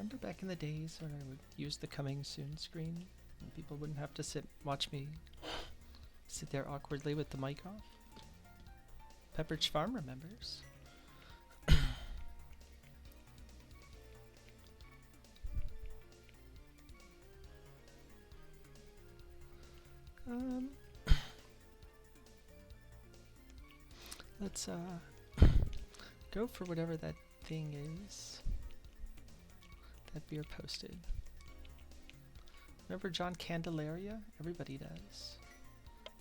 Remember back in the days when I would use the coming soon screen and people wouldn't have to watch me sit there awkwardly with the mic off? Pepperidge Farm remembers. Let's go for whatever that thing is that beer posted. Remember John Candelaria? Everybody does.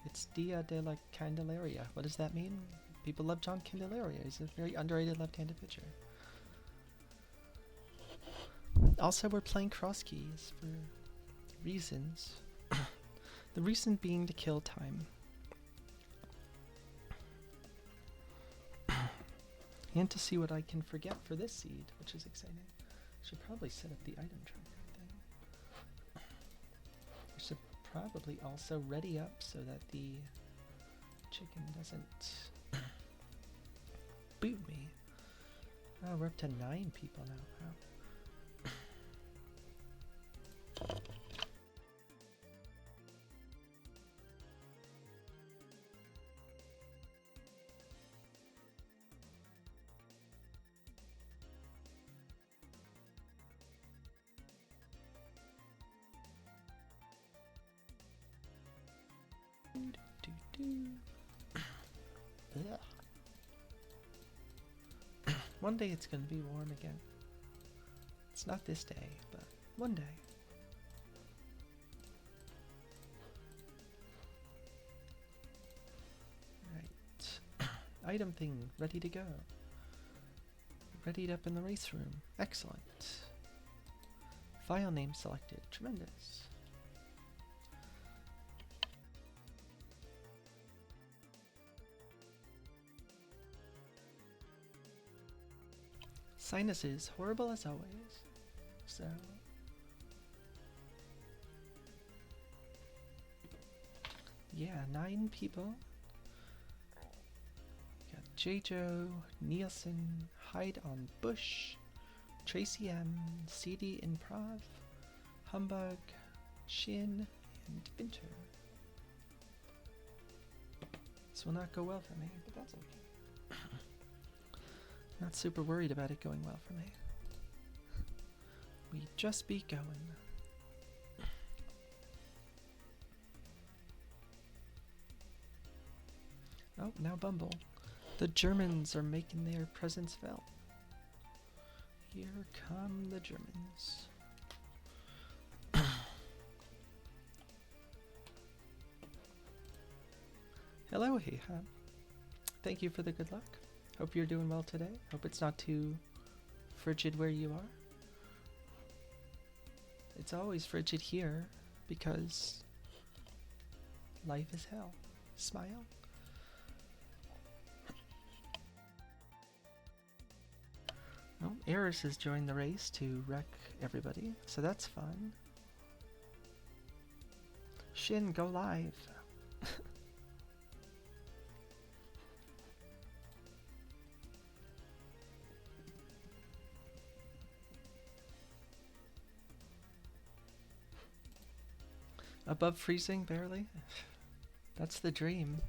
It's Dia de la Candelaria. What does that mean? People love John Candelaria. He's a very underrated left-handed pitcher. Also, we're playing Crosskeys for reasons. The reason being to kill time. And to see what I can forget for this seed, which is exciting. Should probably set up the item tracker thing. I should probably also ready up so that the chicken doesn't boot me. Oh, we're up to 9 people now. Wow. One day it's gonna be warm again. It's not this day, but one day. Right. Item thing ready to go. Readied up in the race room. Excellent. File name selected. Tremendous. Sinuses, horrible as always. So yeah, 9 people. Got J-Joe, Nielsen, Hyde on Bush, Tracy M, CD Improv, Humbug, Shin, and Binter. This will not go well for me, but that's okay. Not super worried about it going well for me. We just be going. Oh, now Bumble. The Germans are making their presence felt. Here come the Germans. Hello, Heha. Thank you for the good luck. Hope you're doing well today. Hope it's not too frigid where you are. It's always frigid here because life is hell. Smile. Well, Eris has joined the race to wreck everybody, so that's fun. Shin, go live. Above freezing, barely? That's the dream.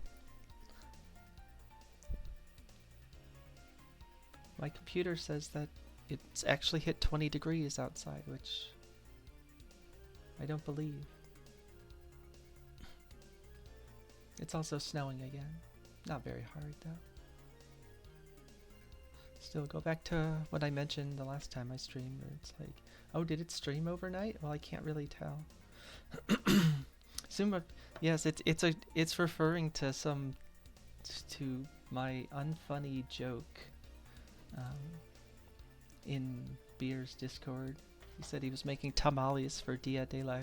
My computer says that it's actually hit 20 degrees outside, which I don't believe. It's also snowing again. Not very hard, though. Still, go back to what I mentioned the last time I streamed, where it's like, oh, did it stream overnight? Well, I can't really tell. Zuma, yes, it's referring to my unfunny joke in Beer's Discord. He said he was making tamales for Dia de la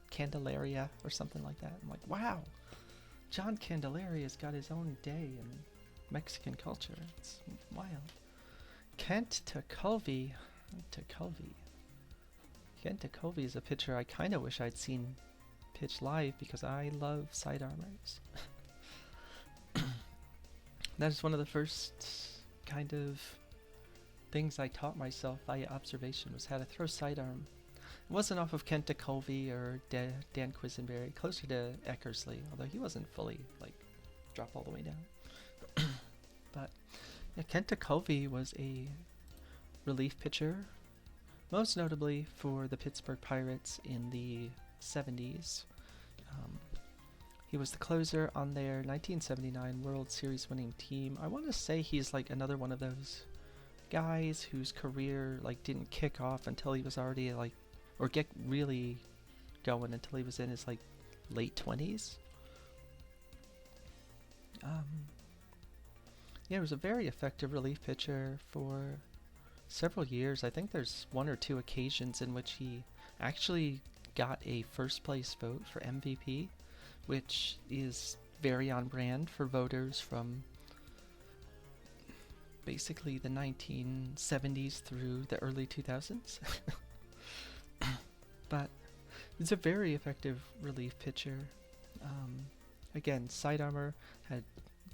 Candelaria or something like that. I'm like, wow, John Candelaria's got his own day in Mexican culture. It's wild. Kent Tekulve. Kent Tekulve is a pitcher I kind of wish I'd seen pitch live because I love sidearmers. That is one of the first kind of things I taught myself via observation was how to throw sidearm. It wasn't off of Kent DeColvey or Dan Quisenberry, closer to Eckersley, although he wasn't fully, like, drop all the way down. But yeah, Kent DeColvey was a relief pitcher, most notably for the Pittsburgh Pirates in the 70s. He was the closer on their 1979 World Series winning team. I want to say he's like another one of those guys whose career like didn't kick off until he was already like, or get really going until he was in his like late 20s. Yeah, he was a very effective relief pitcher for several years. I think there's one or two occasions in which he actually got a first place vote for MVP, which is very on brand for voters from basically the 1970s through the early 2000s. But he's a very effective relief pitcher. Again, side armor, had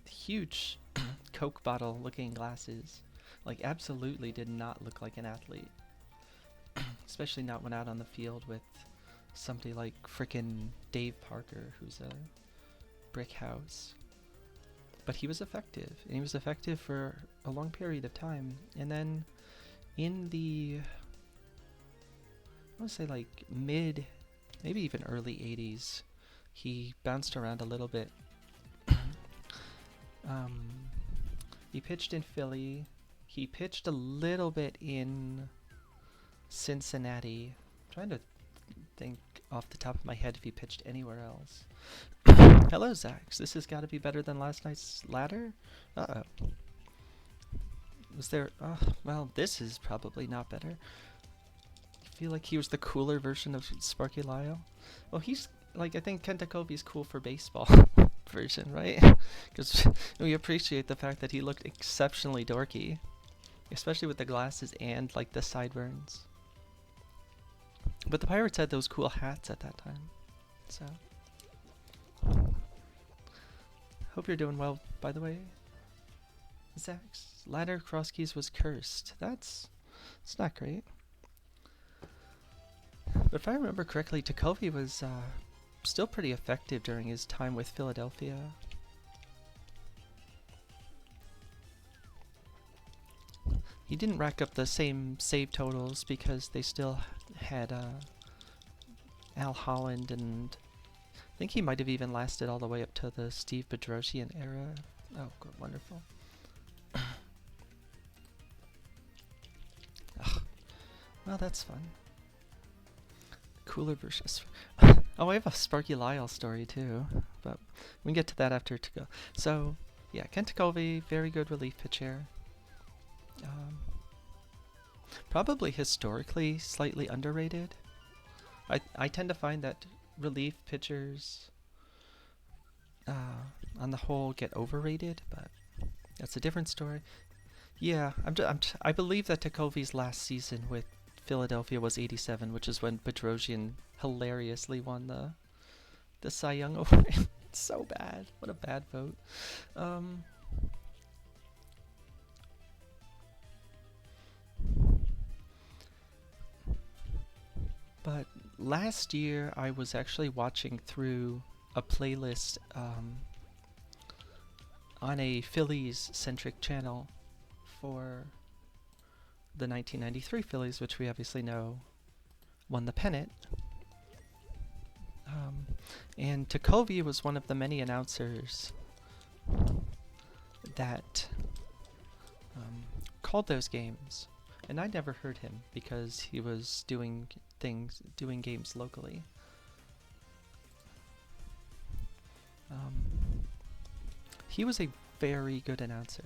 huge Coke bottle looking glasses. Like, absolutely did not look like an athlete. Especially not when out on the field with somebody like frickin' Dave Parker, who's a brick house. But he was effective, and he was effective for a long period of time. And then in the, I want to say like mid, maybe even early 80s, he bounced around a little bit. He pitched in Philly. He pitched a little bit in Cincinnati. I'm trying to think off the top of my head if he pitched anywhere else. Hello, Zax. This has got to be better than last night's ladder? Uh-oh. Was there... well, this is probably not better. I feel like he was the cooler version of Sparky Lyle. Well, he's... like, I think Kent DeColvey's cool for baseball version, right? Because we appreciate the fact that he looked exceptionally dorky. Especially with the glasses and, like, the sideburns. But the Pirates had those cool hats at that time. So... hope you're doing well, by the way. Zax. Ladder Crosskeys was cursed. It's not great. But if I remember correctly, DeColvey was still pretty effective during his time with Philadelphia. He didn't rack up the same save totals because they still had Al Holland, and I think he might have even lasted all the way up to the Steve Bedrosian era. Oh, good, wonderful. Well, that's fun. Cooler versus... oh, I have a Sparky Lyle story too, but we can get to that after to go. So, yeah, Kent DeColvey, very good relief pitcher. Probably historically slightly underrated. I tend to find that relief pitchers, on the whole, get overrated, but that's a different story. Yeah, I believe that DeColvey's last season with Philadelphia was 87, which is when Bedrosian hilariously won the Cy Young Award. It's so bad. What a bad vote. But last year I was actually watching through a playlist on a Phillies-centric channel for the 1993 Phillies, which we obviously know won the pennant. And DeColvey was one of the many announcers that called those games. And I never heard him because he was doing games locally. He was a very good announcer,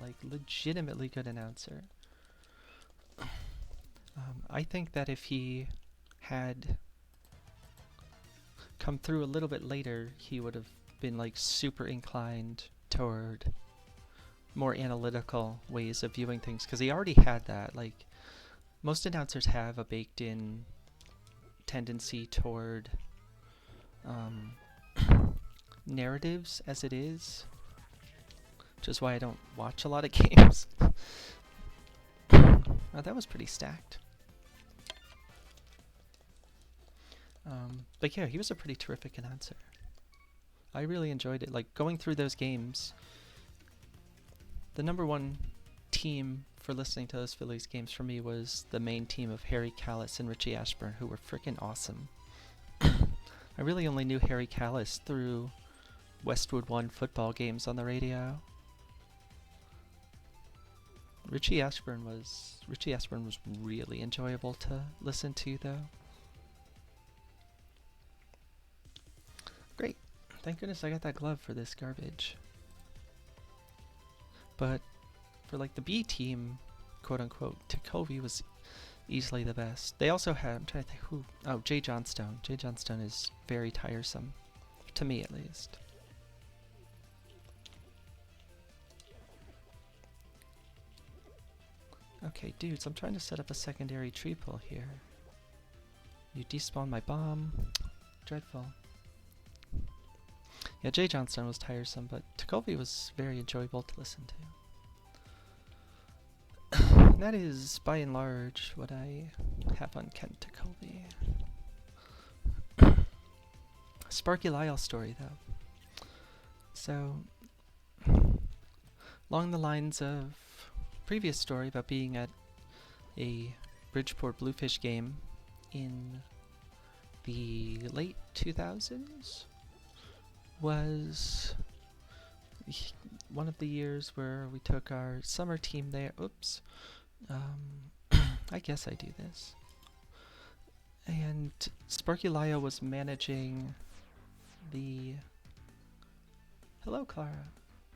like legitimately good announcer. I think that if he had come through a little bit later, he would have been like super inclined toward more analytical ways of viewing things, because he already had that. Like, most announcers have a baked-in tendency toward narratives as it is, which is why I don't watch a lot of games. Oh, that was pretty stacked. But yeah, he was a pretty terrific announcer. I really enjoyed it. Like, going through those games, the number one team for listening to those Phillies games for me was the main team of Harry Callis and Richie Ashburn, who were freaking awesome. I really only knew Harry Callis through Westwood One football games on the radio. Richie Ashburn was really enjoyable to listen to, though. Great. Thank goodness I got that glove for this garbage. But for like the B team, quote unquote, Takovi was easily the best. They also had, I'm trying to think who, oh, Jay Johnstone. Jay Johnstone is very tiresome, to me at least. Okay, dudes, I'm trying to set up a secondary tree pull here. You despawn my bomb. Dreadful. Yeah, Jay Johnstone was tiresome, but Takovi was very enjoyable to listen to. That is, by and large, what I have on Kent Takovi. Sparky Lyle story, though. So, along the lines of previous story about being at a Bridgeport Bluefish game in the late 2000s, was one of the years where we took our summer team there. Oops. I guess I do this. And Sparky Lyle was managing the... Hello, Clara.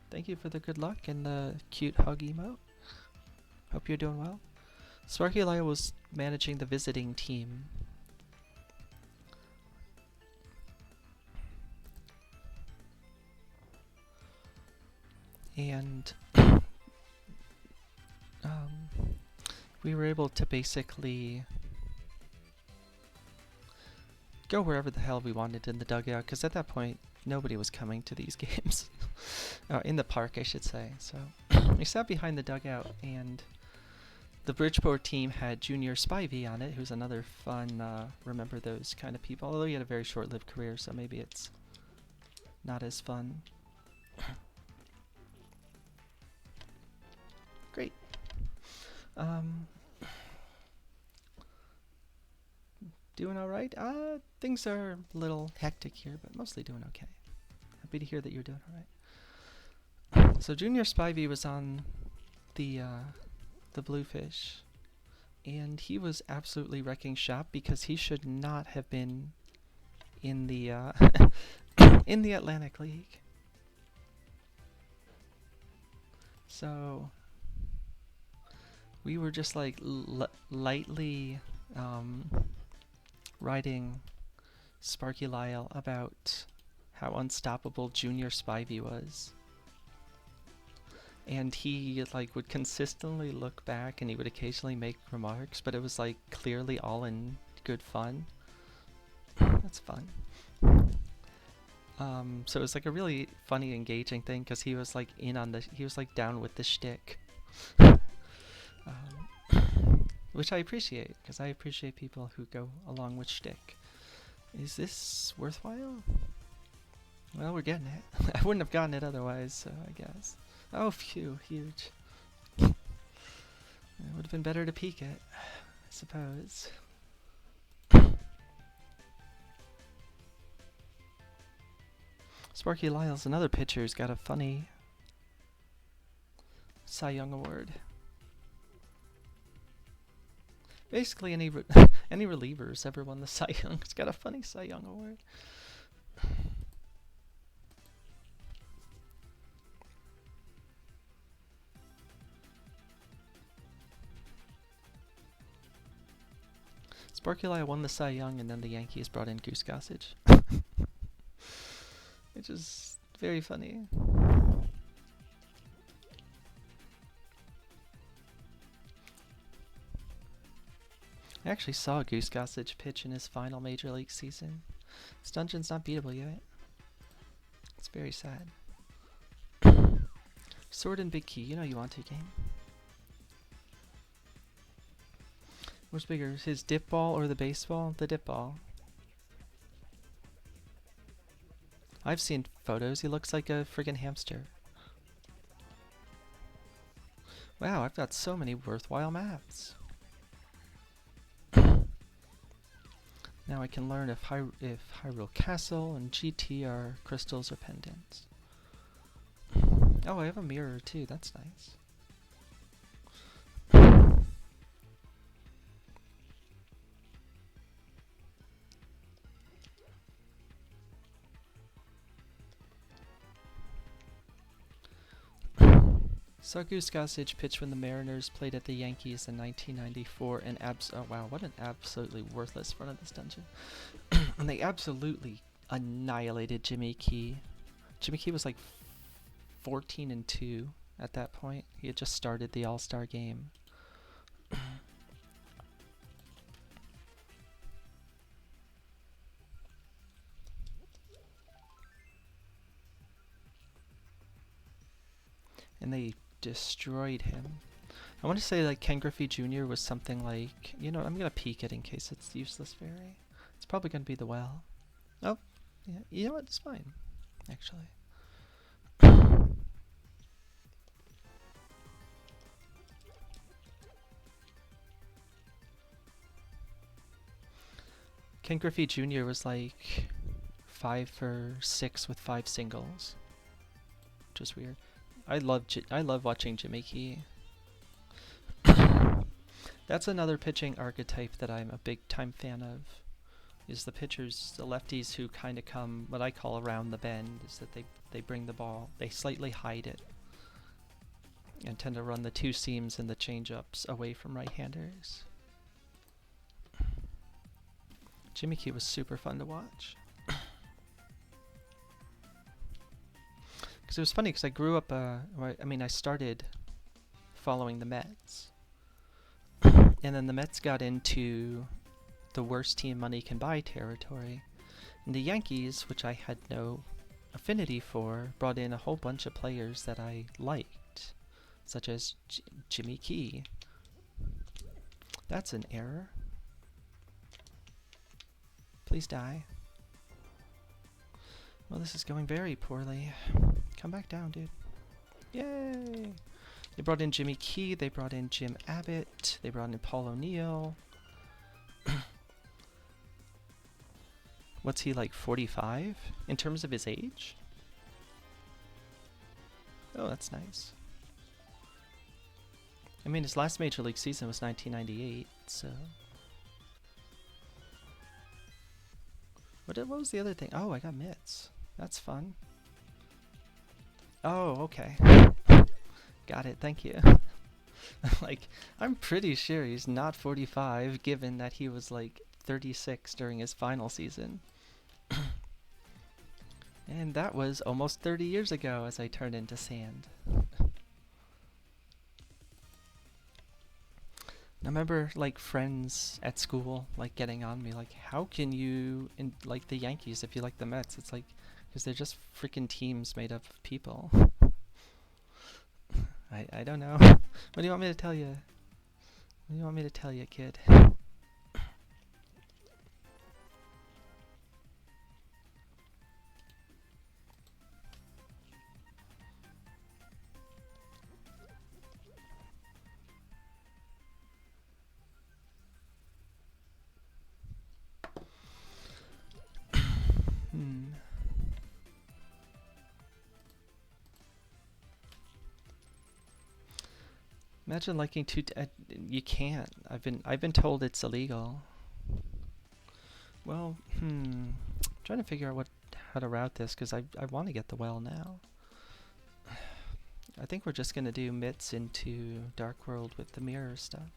Thank you for the good luck and the cute hug emote. Hope you're doing well. Sparky Lyle was managing the visiting team. And we were able to basically go wherever the hell we wanted in the dugout, because at that point nobody was coming to these games. In the park, I should say. So we sat behind the dugout, and the Bridgeport team had Junior Spivey on it, who's another fun, remember those kind of people, although he had a very short-lived career, so maybe it's not as fun. Great. Doing alright? Things are a little hectic here, but mostly doing okay. Happy to hear that you're doing alright. So Junior Spivey was on the Bluefish, and he was absolutely wrecking shop because he should not have been in the in the Atlantic League. So we were just like lightly writing Sparky Lyle about how unstoppable Junior Spivey was. And he like would consistently look back, and he would occasionally make remarks, but it was like clearly all in good fun. That's fun. So it was like a really funny, engaging thing, because he was like he was like down with the shtick. Which I appreciate, because I appreciate people who go along with shtick. Is this worthwhile? Well, we're getting it. I wouldn't have gotten it otherwise, so I guess. Oh, phew, huge. It would have been better to peek it, I suppose. Sparky Lyle's another pitcher who's got a funny Cy Young Award. Basically, any any reliever's ever won the Cy Young. It's got a funny Cy Young Award. Sparky Lyle won the Cy Young, and then the Yankees brought in Goose Gossage. Which is very funny. I actually saw Goose Gossage pitch in his final Major League season. This dungeon's not beatable yet. It's very sad. Sword and Big Key, you know you want to, game. What's bigger, his dip ball or the baseball? The dip ball. I've seen photos. He looks like a friggin' hamster. Wow, I've got so many worthwhile maps. Now I can learn if Hyrule Castle and GT are crystals or pendants. Oh, I have a mirror too. That's nice. Sagu Gossage pitched when the Mariners played at the Yankees in 1994 and oh wow, what an absolutely worthless front of this dungeon. And they absolutely annihilated Jimmy Key. Jimmy Key was like 14-2 at that point. He had just started the All-Star game. And they destroyed him. I want to say like Ken Griffey Jr. was something like, you know, I'm going to peek it in case it's useless fairy. It's probably going to be the well. Oh, yeah, you know what? It's fine, actually. Ken Griffey Jr. was like 5 for 6 with 5 singles, which is weird. I love watching Jimmy Key. That's another pitching archetype that I'm a big time fan of. Is the pitchers, the lefties who kind of come what I call around the bend, is that they bring the ball, they slightly hide it, and tend to run the two seams and the change-ups away from right-handers. Jimmy Key was super fun to watch. Because it was funny because I grew up, I started following the Mets. And then the Mets got into the worst team money can buy territory. And the Yankees, which I had no affinity for, brought in a whole bunch of players that I liked, such as Jimmy Key. That's an error. Please die. Well, this is going very poorly. Come back down, dude. Yay! They brought in Jimmy Key, they brought in Jim Abbott, they brought in Paul O'Neill. What's he, like 45 in terms of his age? Oh, that's nice. I mean, his last Major League season was 1998, so... What was the other thing? Oh, I got mitts. That's fun. Oh, okay. Got it, thank you. Like, I'm pretty sure he's not 45, given that he was like 36 during his final season. And that was almost 30 years ago as I turned into sand. I remember like friends at school like getting on me like, how can you like the Yankees if you like the Mets? It's like, because they're just freaking teams made up of people. I don't know. What do you want me to tell you? What do you want me to tell you, kid? Imagine liking you can't. I've been told it's illegal. Well, I'm trying to figure out how to route this because I want to get the well now. I think we're just gonna do mitts into Dark World with the mirror stuff.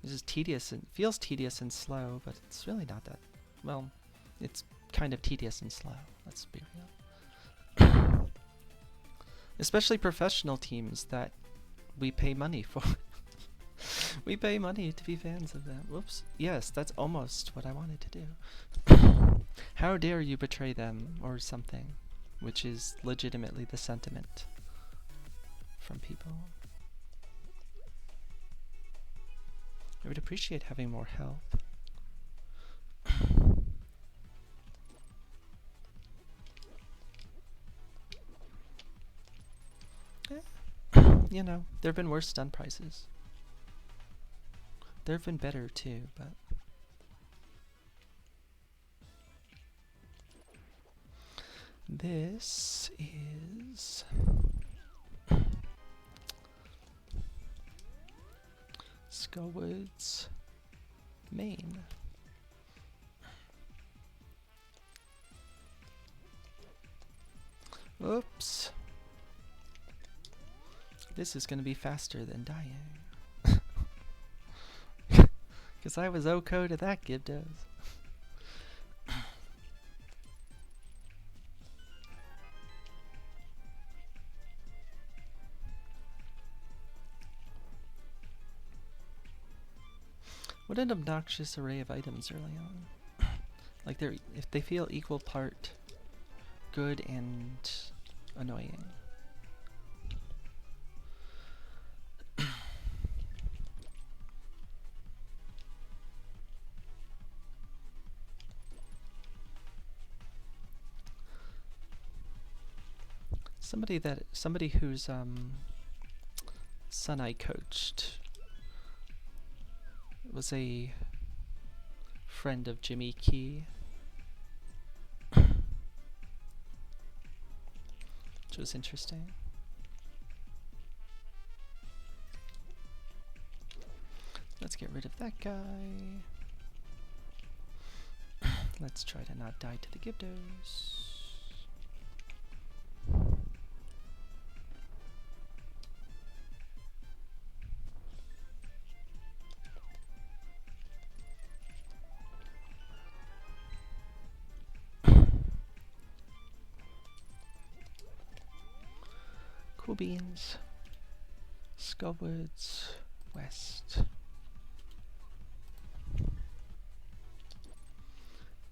This is tedious and feels tedious and slow, but it's really not that. Well, it's kind of tedious and slow. Let's be real. Especially professional teams that we pay money for. We pay money to be fans of them. Whoops. Yes, that's almost what I wanted to do. How dare you betray them or something, which is legitimately the sentiment from people. I would appreciate having more health. You know, there have been worse stun prices. There have been better too, but... This is... Skullwood's main. Oops. This is going to be faster than dying. Because I was OCO to that Gibdos. What an obnoxious array of items early on. Like if they feel equal part good and annoying. Somebody whose son I coached was a friend of Jimmy Key, which was interesting. Let's get rid of that guy. Let's try to not die to the Gibdos. Cool beans. Skullwoods West.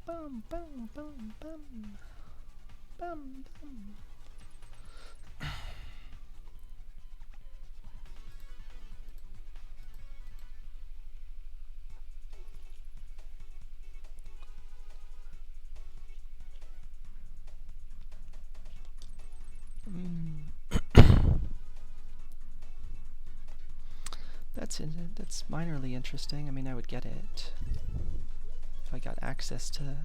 Bum bum bum bum. Bum bum. That's minorly interesting. I mean, I would get it if I got access to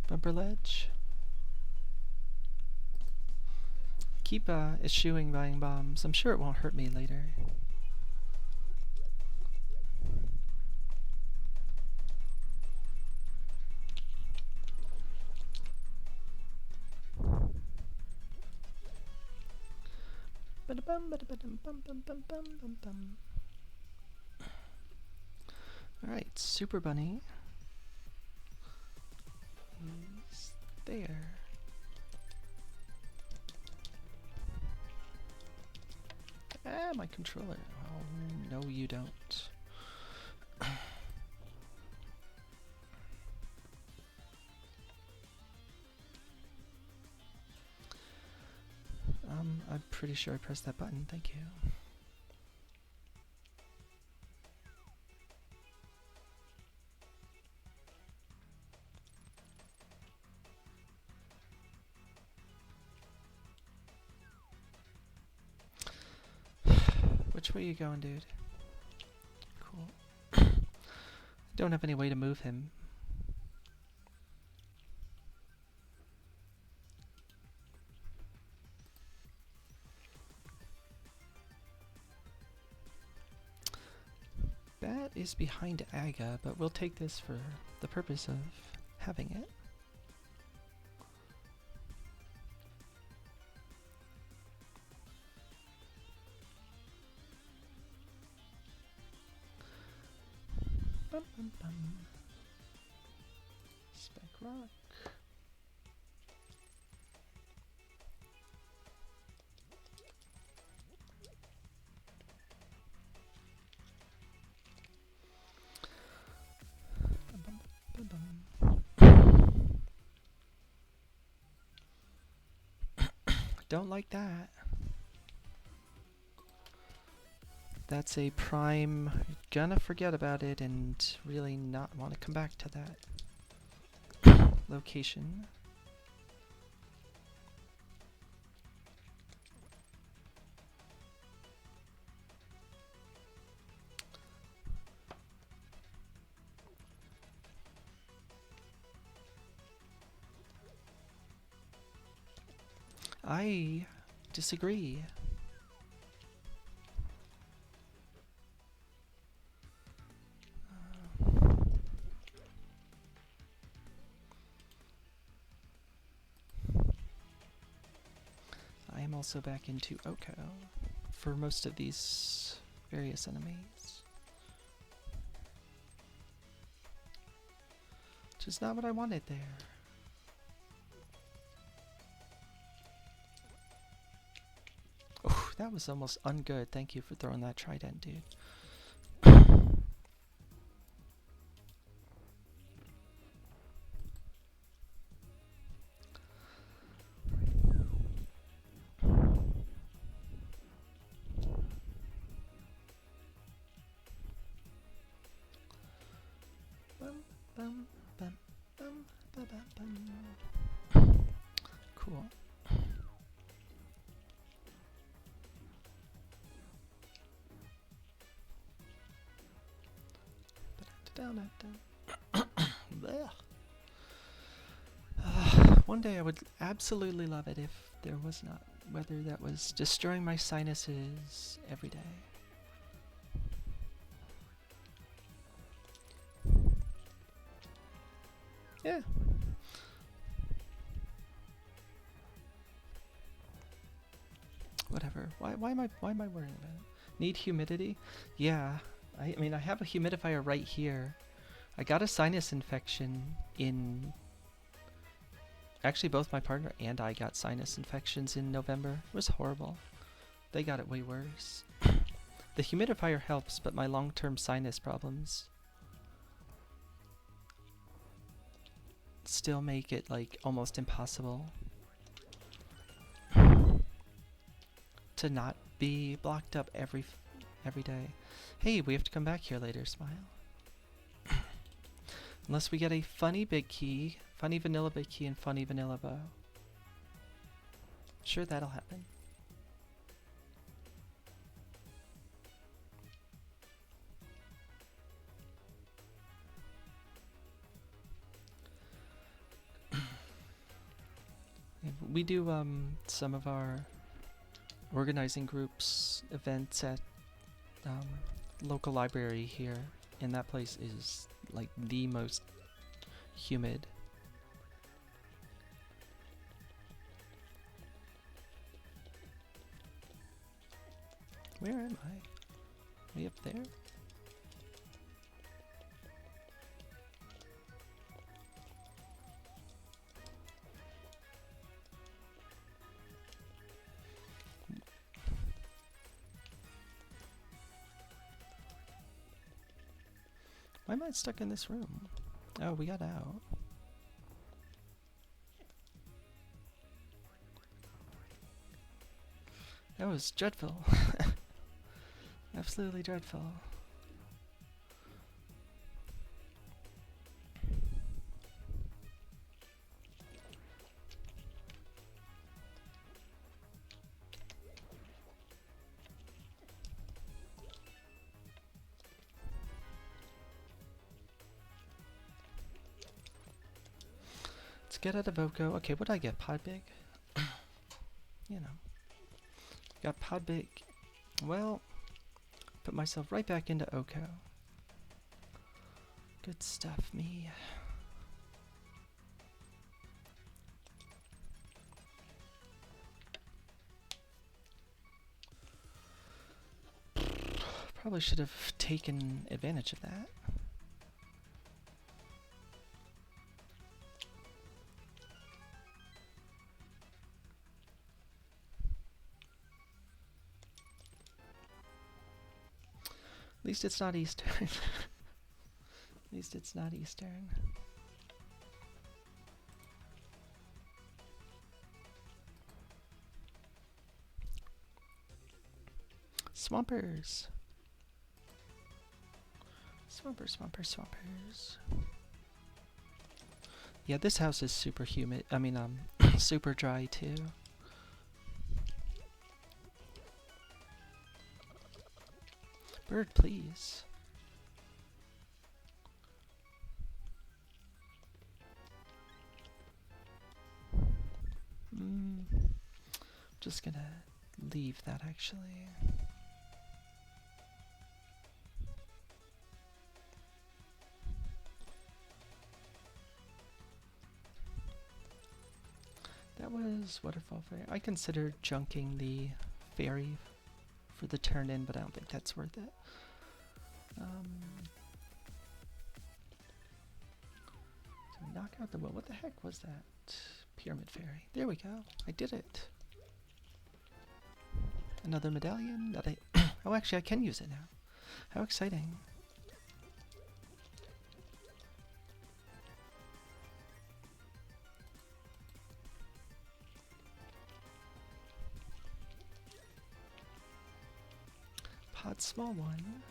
Bumper Ledge. Keep eschewing buying bombs. I'm sure it won't hurt me later. Alright, Super Bunny is there. Ah, my controller. Oh, no you don't. I'm pretty sure I pressed that button. Thank you. Which way you going, dude? Cool. Don't have any way to move him. Bat is behind Aga, but we'll take this for the purpose of having it. Bum, bum, bum. Spec Rock. Don't like that. that's a prime, you're gonna forget about it and really not want to come back to that location. I disagree. I am also back into Oko for most of these various enemies. Which is not what I wanted there. Oh, that was almost ungood. Thank you for throwing that trident, dude. Bum, bum, bum, bum, bum, bum. Cool. One day I would absolutely love it if there was not weather that was destroying my sinuses every day. Yeah. Whatever. Why am I worrying about it? Need humidity? Yeah. I mean I have a humidifier right here. I got a sinus infection in... Actually both my partner and I got sinus infections in November. It was horrible. They got it way worse. The humidifier helps, but my long-term sinus problems still make it like almost impossible to not be blocked up every day. Hey, we have to come back here later, Smile. Unless we get a funny big key, funny vanilla big key, and funny vanilla bow. Sure, that'll happen. We do some of our organizing groups events at local library here, and that place is like the most humid. Where am I? Way up there? Why am I stuck in this room? Oh, we got out. That was dreadful. Absolutely dreadful. Let's get out of Oko. Okay, what did I get? Pod Big? You know. Got Pod Big. Well, put myself right back into Oko. Good stuff, me. Probably should have taken advantage of that. At least it's not Eastern. At least it's not Eastern. Swampers. Swampers. Yeah, this house is super humid. I mean, super dry too. Bird, please. Just gonna leave that actually. That was Waterfall Fairy. I considered junking the fairy for the turn in, but I don't think that's worth it. So knock out the well. What the heck was that? Pyramid Fairy. There we go. I did it. Another medallion that I... oh, actually, I can use it now. How exciting. Pod small one.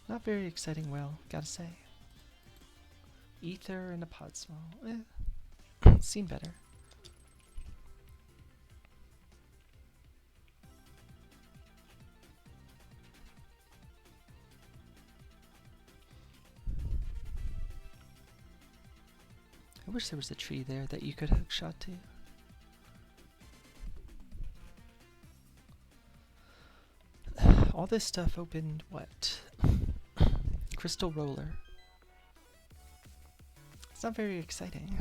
Not very exciting, well, gotta say. Ether and a pod small. Seen better. I wish there was a tree there that you could hook shot to. All this stuff opened what? Crystal Roller. It's not very exciting.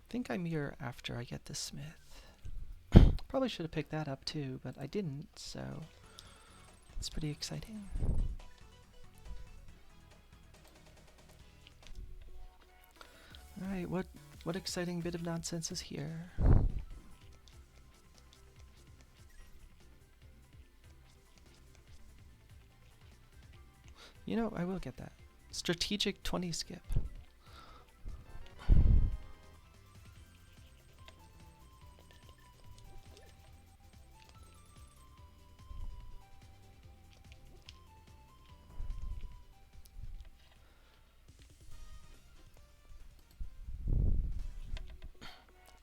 I think I'm here after I get the smith. Probably should have picked that up too, but I didn't, so it's pretty exciting. Alright, what exciting bit of nonsense is here? You know, I will get that. Strategic 20 skip.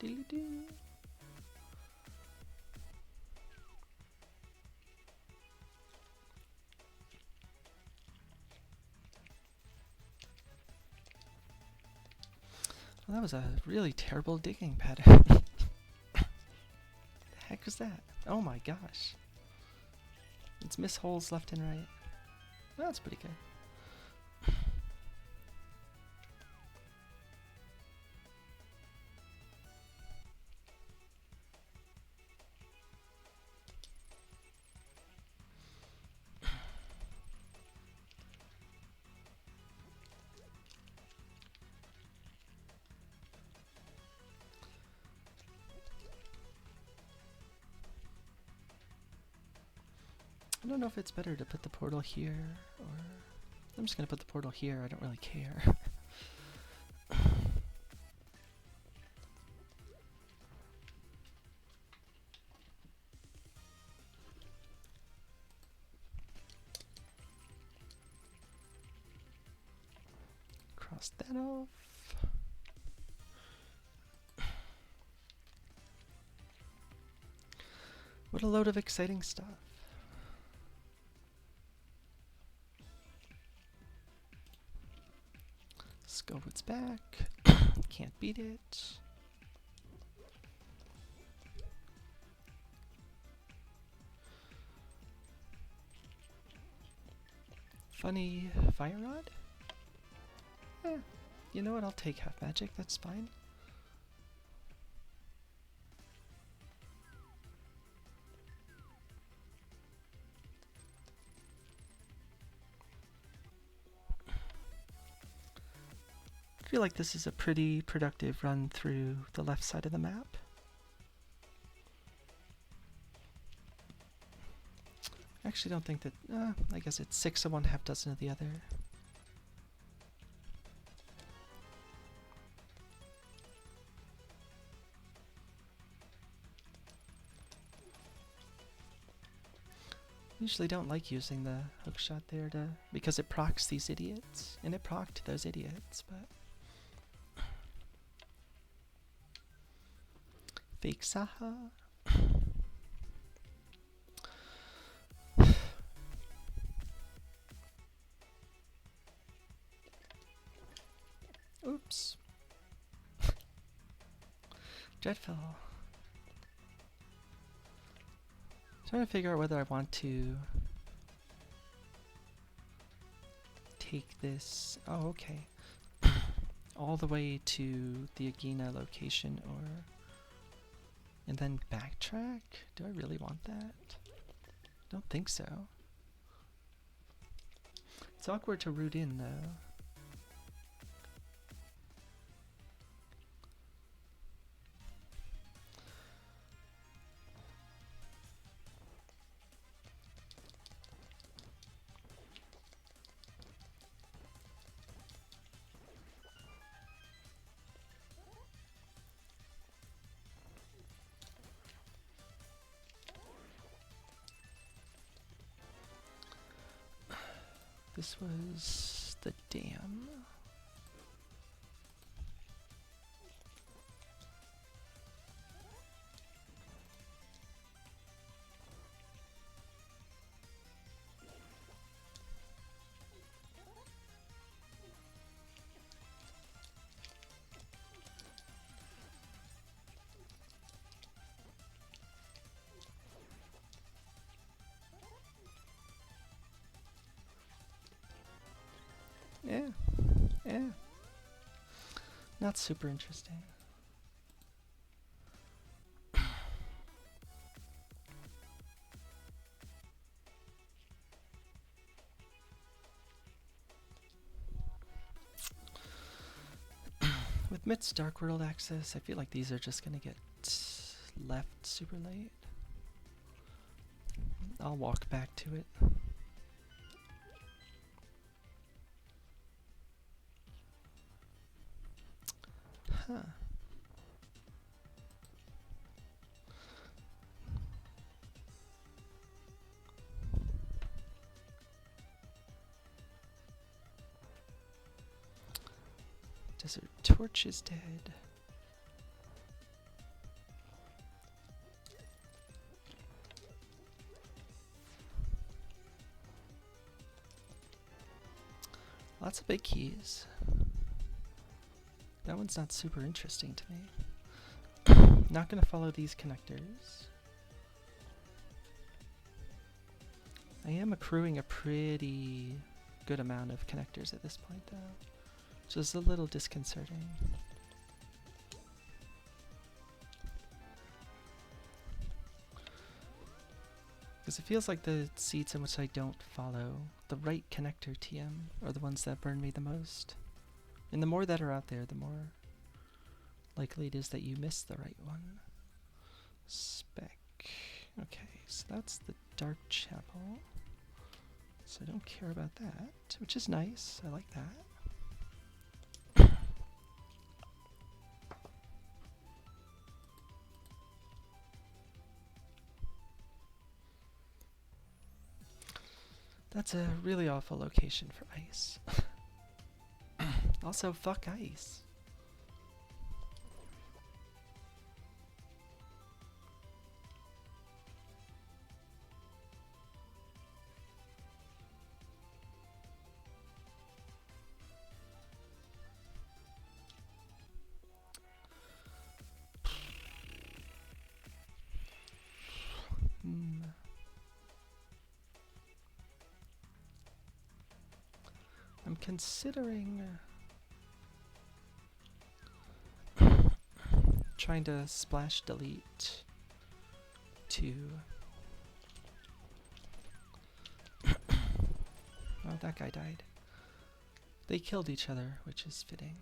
Doo-doo. Well, that was a really terrible digging pattern. The heck is that? Oh my gosh. It's miss holes left and right. Well, that's pretty good. I don't know if it's better to put the portal here, or... I'm just gonna put the portal here, I don't really care. Cross that off. What a load of exciting stuff. Skullwood's back. Can't beat it. Funny fire rod? You know what? I'll take half magic. That's fine. feel like this is a pretty productive run through the left side of the map. I actually don't think that, I guess it's 6 of one, half dozen of the other. Usually don't like using the hookshot there because it procs these idiots, and it procced those idiots, but fake Saha. Oops. Dreadful. Trying to figure out whether I want to take this, oh okay, all the way to the Agina location and then backtrack? Do I really want that? Don't think so. It's awkward to root in though. This was the dam. Yeah. Not super interesting. With Myth's Dark World access, I feel like these are just gonna get left super late. I'll walk back to it. Huh. Desert Torch is dead. Lots of big keys. That one's not super interesting to me. Not gonna follow these connectors. I am accruing a pretty good amount of connectors at this point though, which is a little disconcerting. Because it feels like the seats in which I don't follow the right connector TM are the ones that burn me the most. And the more that are out there, the more likely it is that you miss the right one. Spec. Okay, so that's the Dark Chapel. So I don't care about that, which is nice. I like that. That's a really awful location for ice. Also, fuck ice. I'm considering trying to splash delete to oh, that guy died. They killed each other, which is fitting.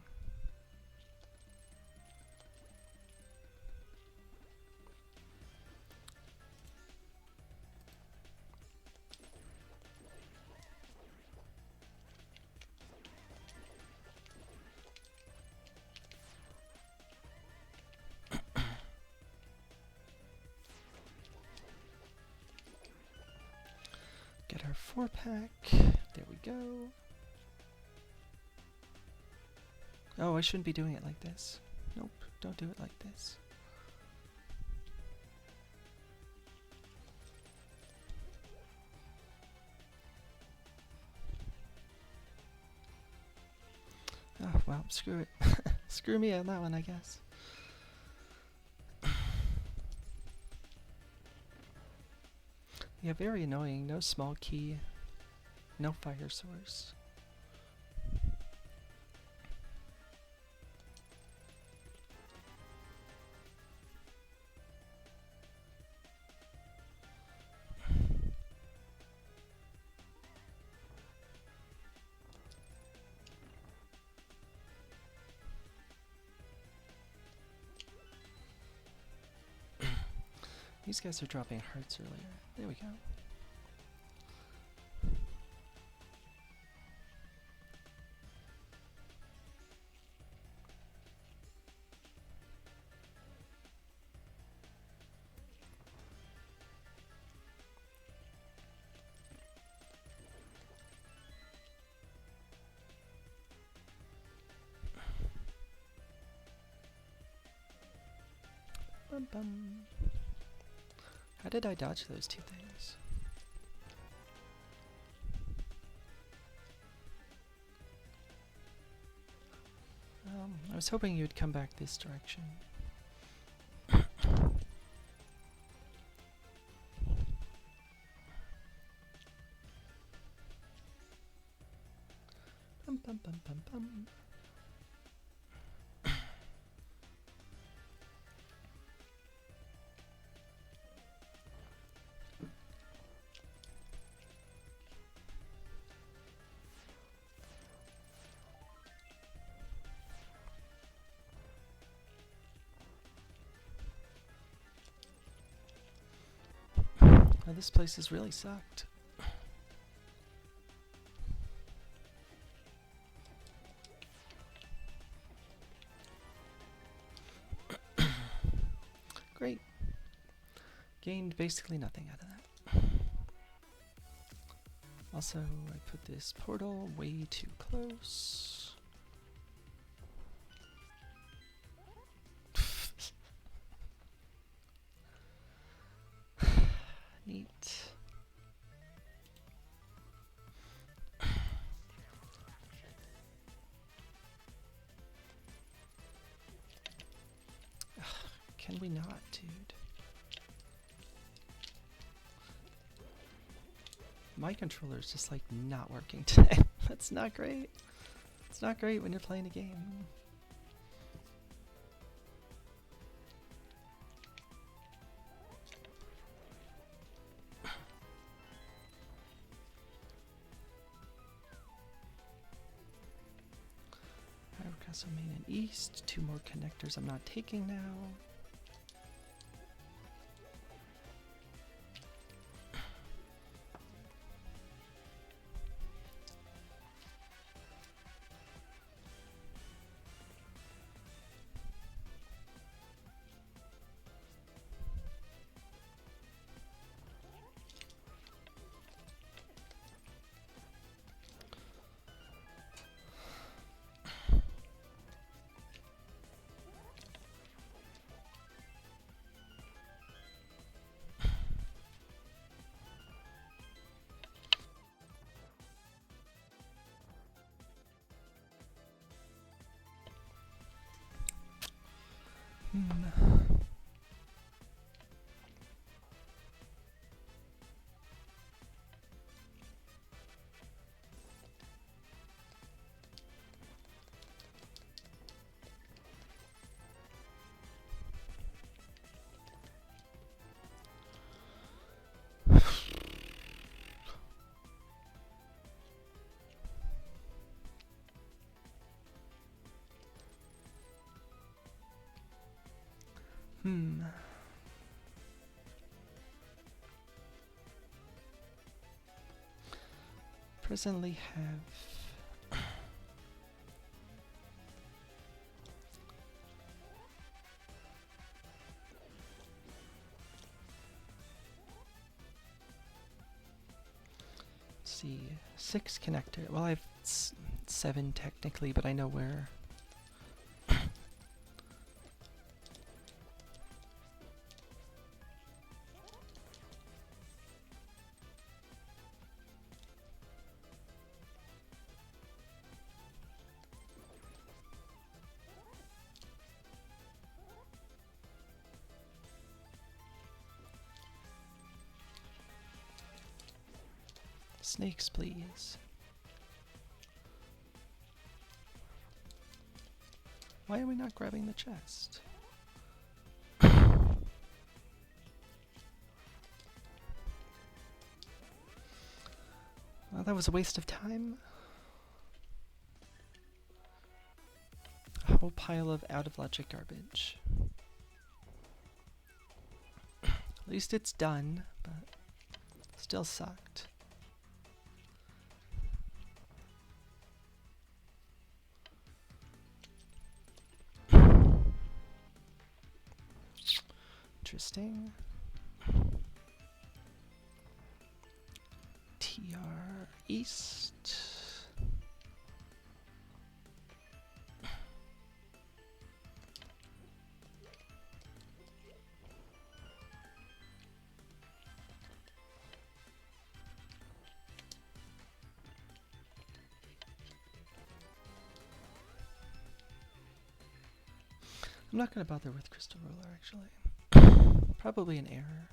our 4-pack. There we go. Oh, I shouldn't be doing it like this. Nope, don't do it like this. Oh, well, screw it. Screw me on that one, I guess. Yeah, very annoying. No small key. No fire source. These guys are dropping hearts earlier. There we go. Bum bum. How did I dodge those two things? I was hoping you'd come back this direction. Bum bum bum bum bum. Oh, this place has really sucked. Great. Gained basically nothing out of that. Also, I put this portal way too close. Neat. Can we not, dude? My controller's just like not working today. That's not great. It's not great when you're playing a game. Castle main and east. 2 more connectors I'm not taking now. Presently have see. 6 connector. Well, I have 7 technically, but I know where. Snakes, please. Why are we not grabbing the chest? Well, that was a waste of time. A whole pile of out-of-logic garbage. At least it's done, but still sucked. Interesting. TR East. I'm not going to bother with Crystal Roller, actually. Probably an error,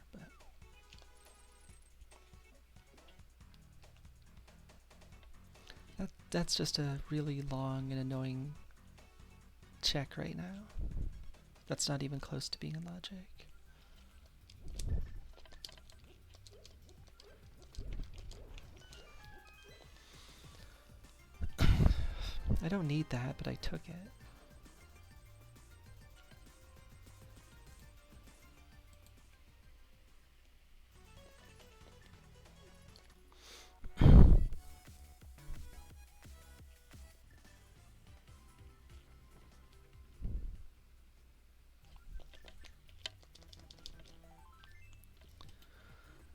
but... That's just a really long and annoying check right now. That's not even close to being a logic. I don't need that, but I took it.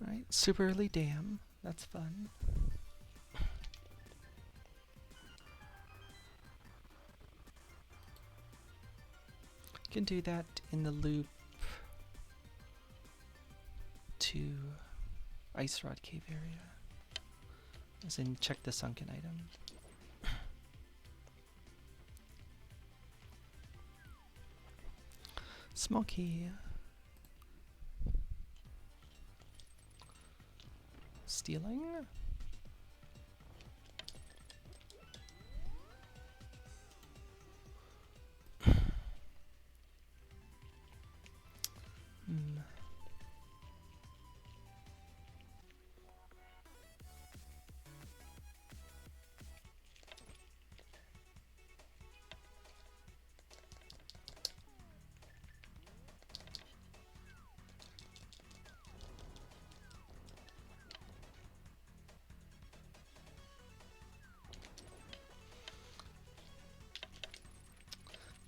Right, super early dam. That's fun. Can do that in the loop to Ice Rod Cave area. As in, check the sunken item. Small key. Stealing?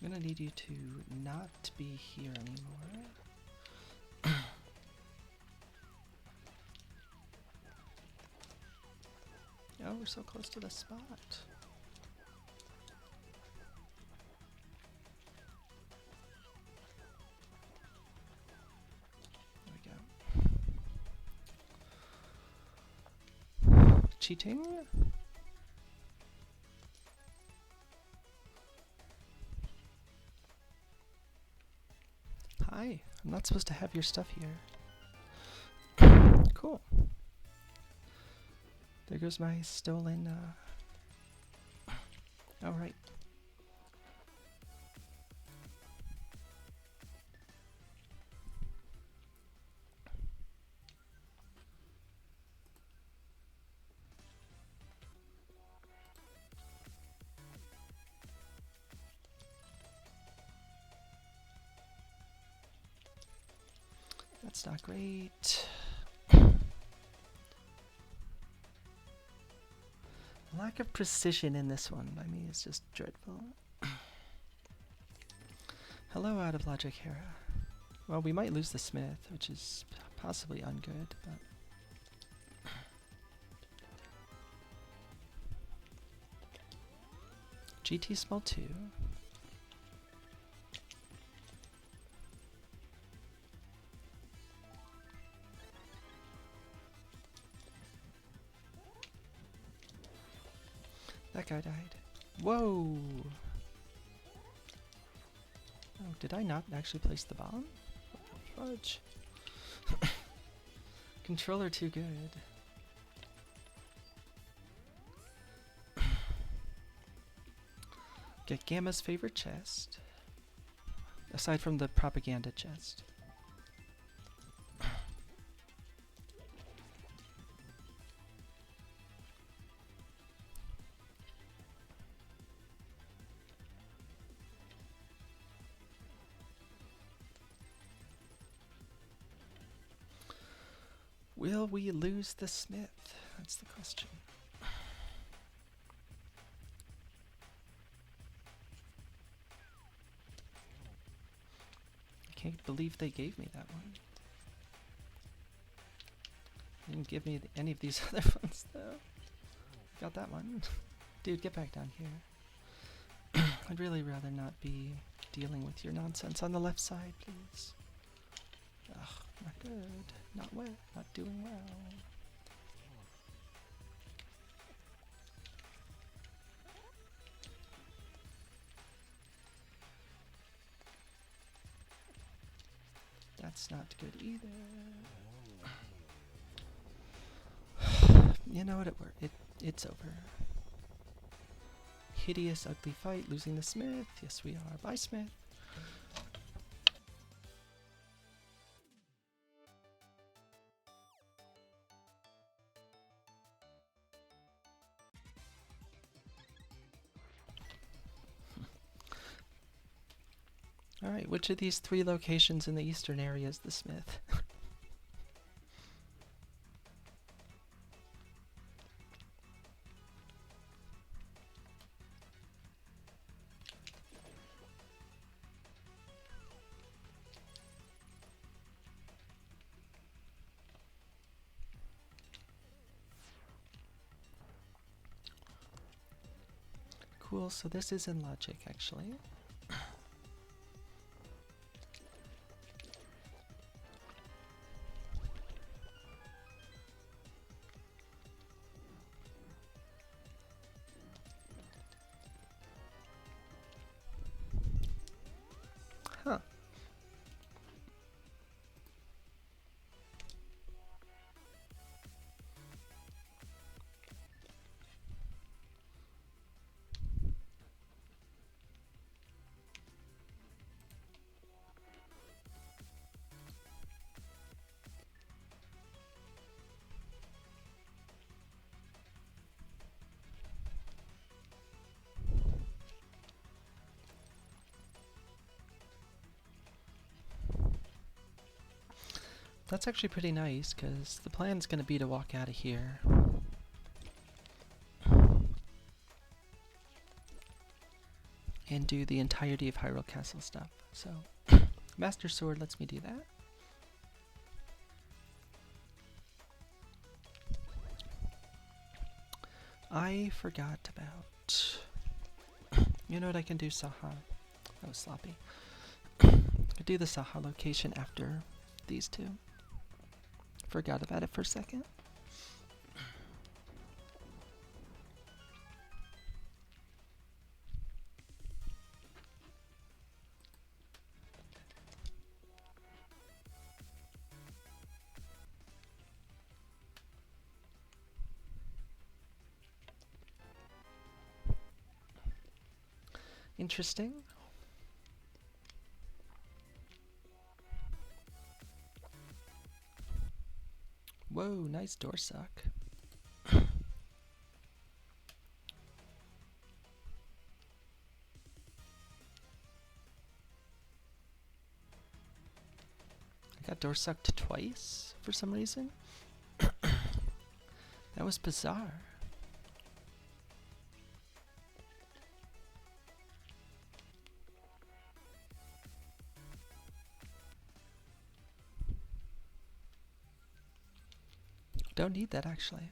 I'm gonna need you to not be here anymore. Oh, we're so close to the spot. There we go. Cheating? Hi, I'm not supposed to have your stuff here. Cool. There goes my stolen, oh, right. That's not great. Lack of precision in this one, I mean, it's just dreadful. Hello, out of logic, Hera. Well, we might lose the Smith, which is possibly ungood, but... GT small 2. That guy died. Whoa! Oh, did I not actually place the bomb? Fudge. Controller too good. Get Gamma's favorite chest. Aside from the propaganda chest. Will we lose the Smith? That's the question. I can't believe they gave me that one. They didn't give me any of these other ones though. Got that one. Dude, get back down here. I'd really rather not be dealing with your nonsense on the left side, please. Ugh, not good. Not well. Not doing well. That's not good either. You know what? It's over. Hideous, ugly fight. Losing the Smith. Yes, we are. Bye, Smith. Alright, which of these 3 locations in the eastern area is the Smith? Cool, so this is in logic actually. Huh. That's actually pretty nice, because the plan's going to be to walk out of here. And do the entirety of Hyrule Castle stuff. So, Master Sword lets me do that. I forgot about... You know what I can do, Saha? That was sloppy. I could do the Saha location after these 2. Forgot about it for a second. Interesting. Whoa, nice door suck. I got door sucked twice for some reason. That was bizarre. Don't need that actually.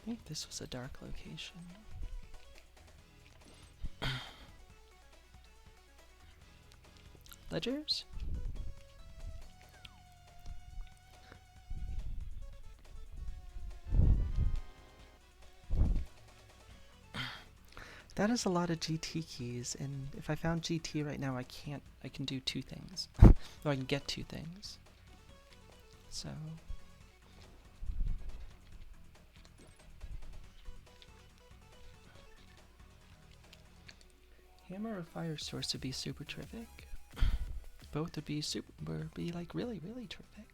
think this was a dark location. Ledgers? That is a lot of GT keys, and if I found GT right now, I can do two things. Or I can get two things. So... Hammer or fire source would be super terrific. Both would be like really, really terrific.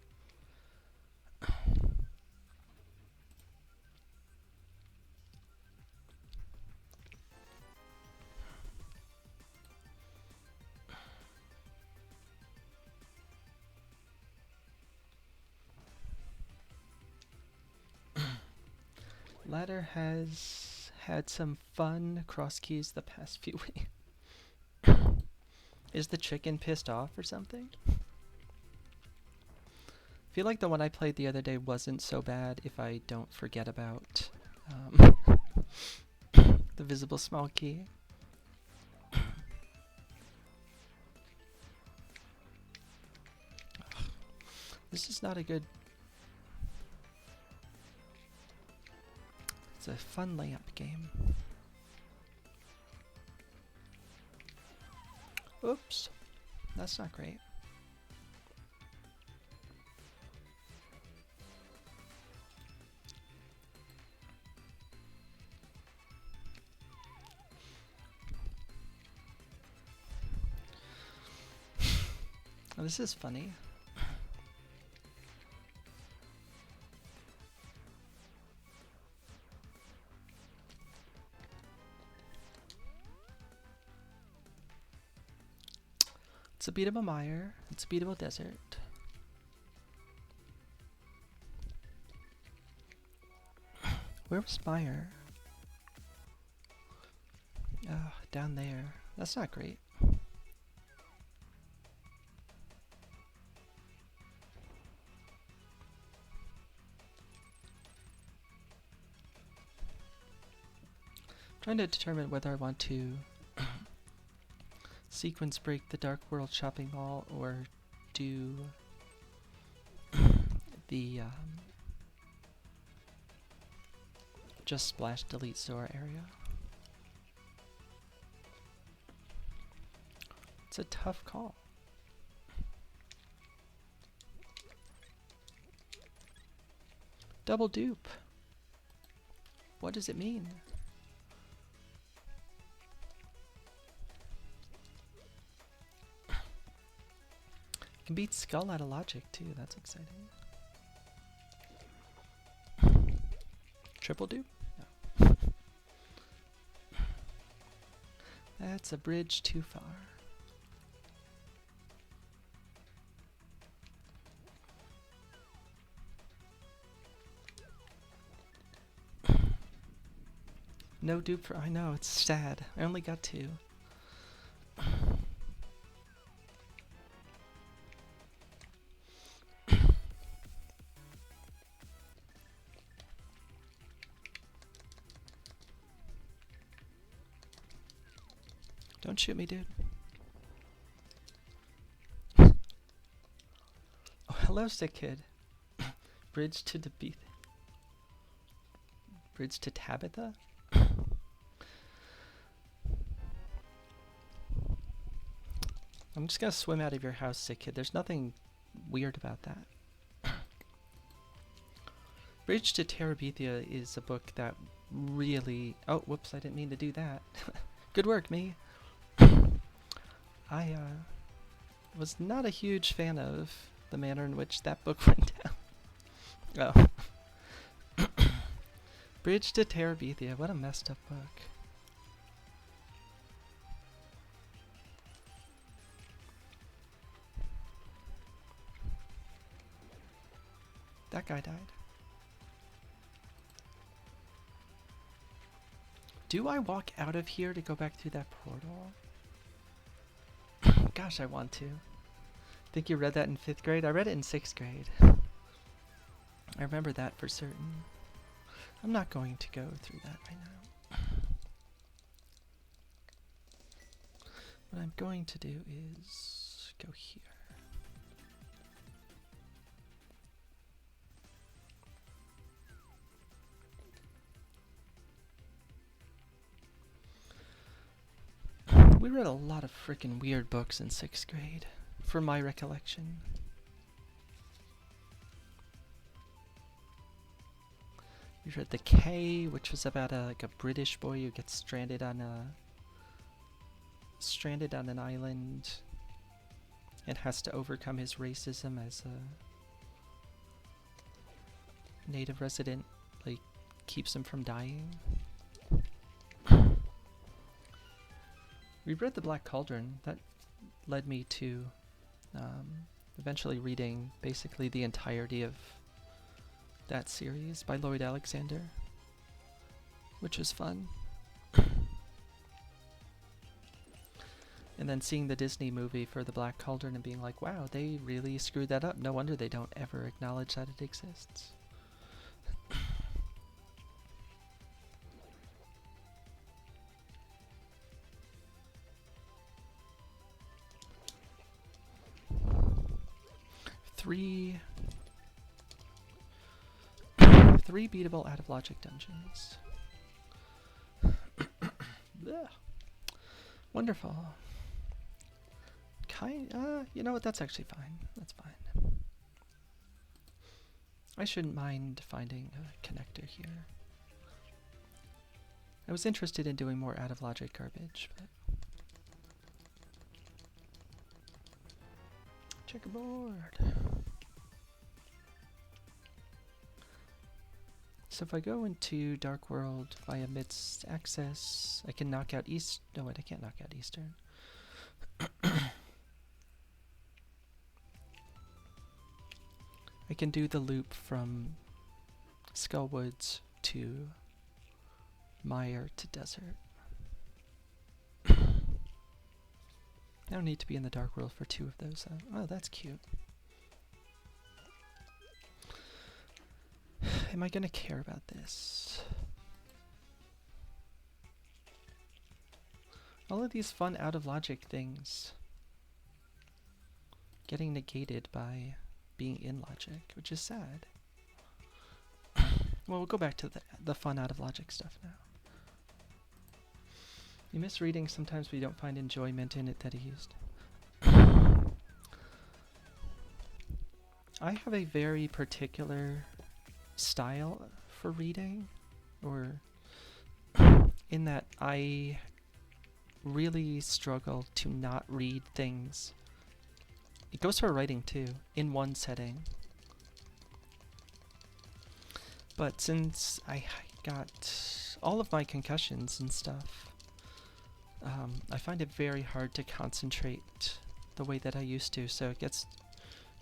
Ladder has had some fun Crosskeys the past few weeks. Is the chicken pissed off or something? I feel like the one I played the other day wasn't so bad if I don't forget about the visible small key. This is not a good... It's a fun layup game. Oops. That's not great. Oh, this is funny. It's a beatable mire. It's a beatable desert. Where was Mire? Oh, down there. That's not great. Trying to determine whether I want to sequence break the Dark World shopping mall or do the just splash delete store area. It's a tough call. Double dupe. What does it mean? Can beat Skull out of logic too, that's exciting. Triple dupe? No. That's a bridge too far. No dupe for... I know, it's sad. I only got two. Don't shoot me, dude. Oh, hello, sick kid. Bridge to Debith. Bridge to Tabitha? I'm just gonna swim out of your house, sick kid. There's nothing weird about that. Bridge to Terabithia is a book that really... Oh, whoops, I didn't mean to do that. Good work, me. I was not a huge fan of the manner in which that book went down. Oh. Bridge to Terabithia, what a messed up book. That guy died. Do I walk out of here to go back through that portal? Gosh, I want to. Think you read that in 5th grade? I read it in 6th grade. I remember that for certain. I'm not going to go through that right now. What I'm going to do is go here. We read a lot of frickin' weird books in 6th grade, from my recollection. We read The K, which was about like a British boy who gets stranded on an island and has to overcome his racism as a native resident, like, keeps him from dying. We read The Black Cauldron. That led me to eventually reading basically the entirety of that series by Lloyd Alexander, which was fun. And then seeing the Disney movie for The Black Cauldron and being like, wow, they really screwed that up. No wonder they don't ever acknowledge that it exists. Three beatable out of logic dungeons. Wonderful. You know what? That's actually fine. That's fine. I shouldn't mind finding a connector here. I was interested in doing more out of logic garbage, but checkerboard. So if I go into Dark World via Midst Access, I can knock out East. No, wait, I can't knock out Eastern. I can do the loop from Skullwoods to Mire to Desert. I don't need to be in the Dark World for 2 of those. Oh, that's cute. Am I gonna care about this? All of these fun out of logic things getting negated by being in logic, which is sad. Well, we'll go back to the fun out of logic stuff now. You miss reading sometimes, but you don't find enjoyment in it that he used. I have a very particular style for reading, or in that I really struggle to not read things. It goes for writing too, in one setting. But since I got all of my concussions and stuff, I find it very hard to concentrate the way that I used to. So it gets,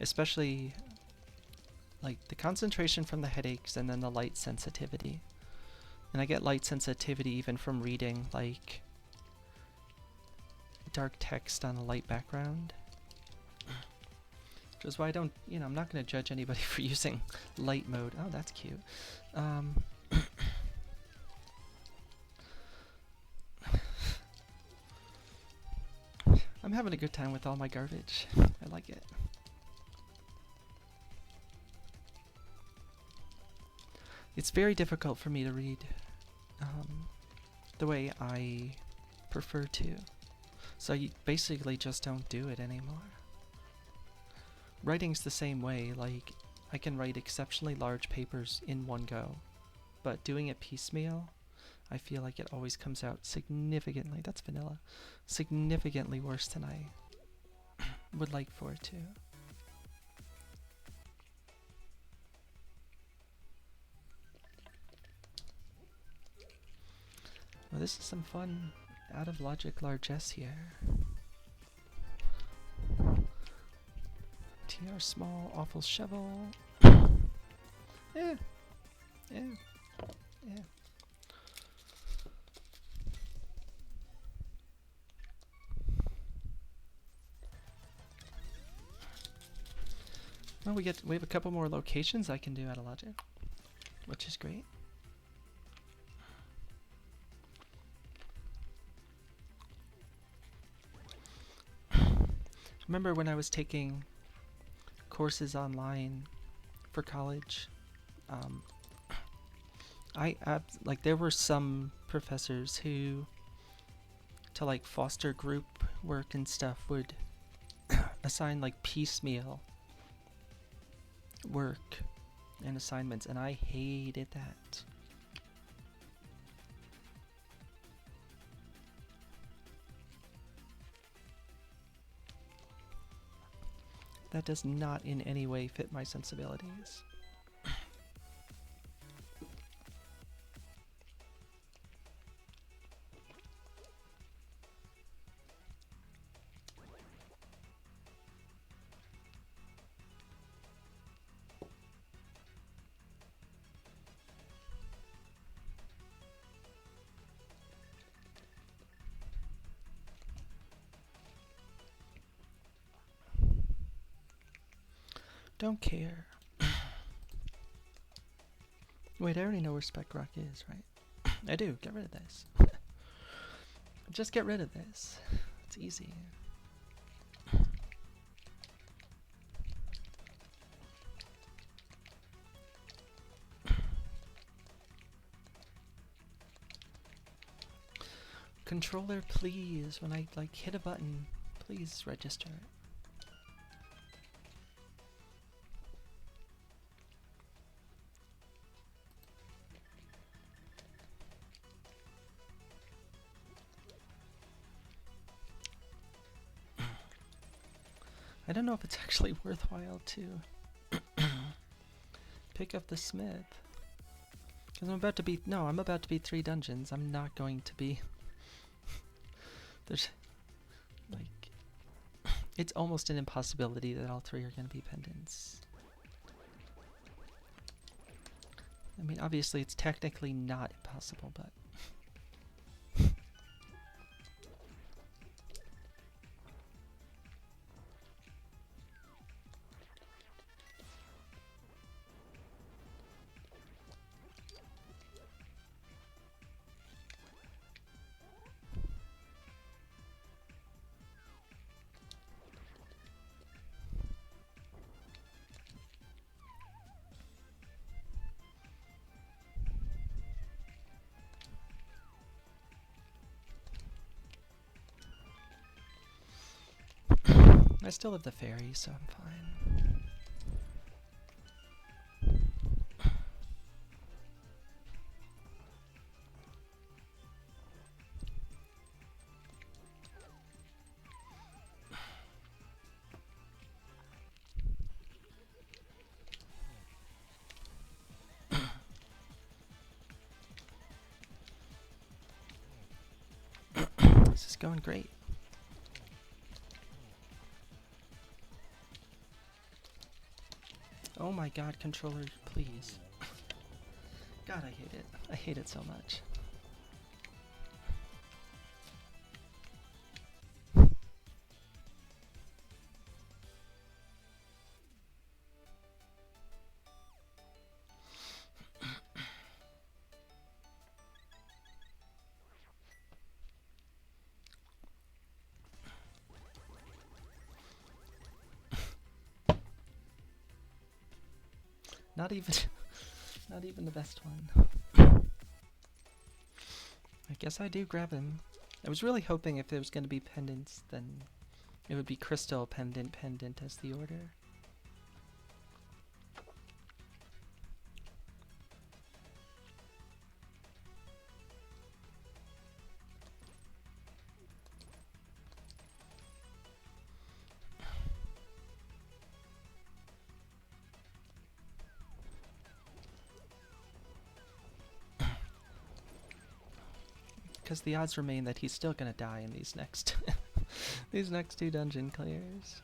especially like the concentration from the headaches and then the light sensitivity. And I get light sensitivity even from reading like dark text on a light background. Which is why I don't, I'm not going to judge anybody for using light mode. Oh, that's cute. I'm having a good time with all my garbage. I like it. It's very difficult for me to read the way I prefer to. So you basically just don't do it anymore. Writing's the same way. Like, I can write exceptionally large papers in one go, but doing it piecemeal, I feel like it always comes out significantly, that's vanilla, significantly worse than I would like for it to. Well, this is some fun out of logic largesse here. TR small, awful shovel. Yeah. Well, we have a couple more locations I can do out of logic, which is great. Remember when I was taking courses online for college, like there were some professors who, to like foster group work and stuff, would assign like piecemeal work and assignments, and I hated that. That does not in any way fit my sensibilities. Don't care. Wait, I already know where Spec Rock is, right? I do. Get rid of this. Just get rid of this. It's easy. Controller, please. When I like hit a button, please register it. I don't know if it's actually worthwhile to pick up the smith. Because I'm about to beat 3 dungeons. I'm not going to be... There's... like... It's almost an impossibility that all 3 are going to be pendants. I mean, obviously it's technically not impossible, but... I still have the fairy, so I'm fine. This is going great. Oh my god, controller, please. God, I hate it. I hate it so much. Not even the best one. I guess I do grab him. I was really hoping if there was going to be pendants, then it would be crystal pendant as the order. Because the odds remain that he's still gonna die in these next these next 2 dungeon clears.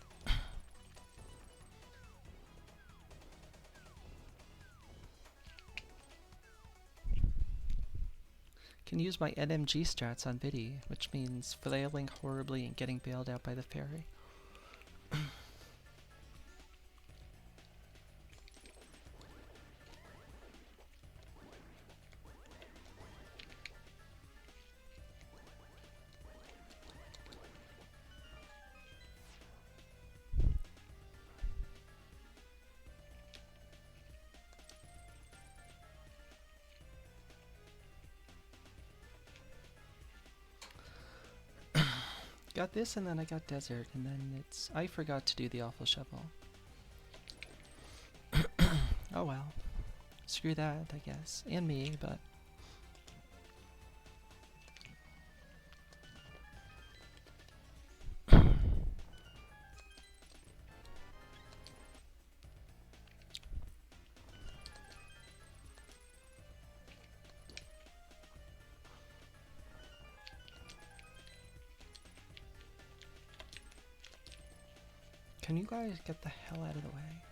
Can use my NMG strats on Biddy, which means flailing horribly and getting bailed out by the fairy. Got this, and then I got desert, and then it's... I forgot to do the awful shovel. Oh well. Screw that, I guess. And me, but... Can you guys get the hell out of the way?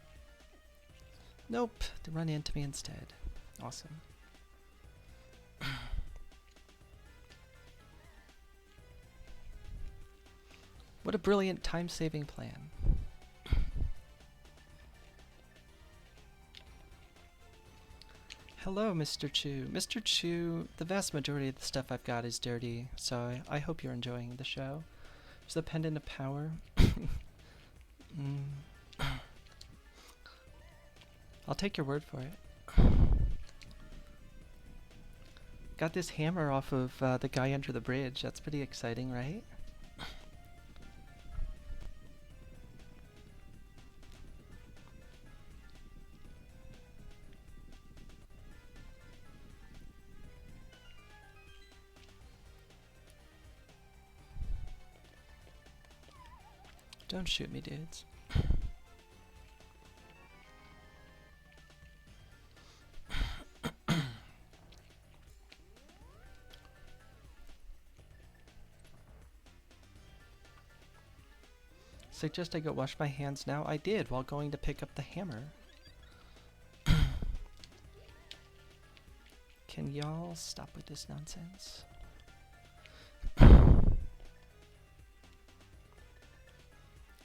Nope, to run into me instead. Awesome. What a brilliant time-saving plan. Hello, Mr. Chu. Mr. Chu, the vast majority of the stuff I've got is dirty, so I hope you're enjoying the show. There's the Pendant of Power. I'll take your word for it. Got this hammer off of the guy under the bridge. That's pretty exciting, right? Don't shoot me, dudes. Suggest I go wash my hands now? I did while going to pick up the hammer. Can y'all stop with this nonsense?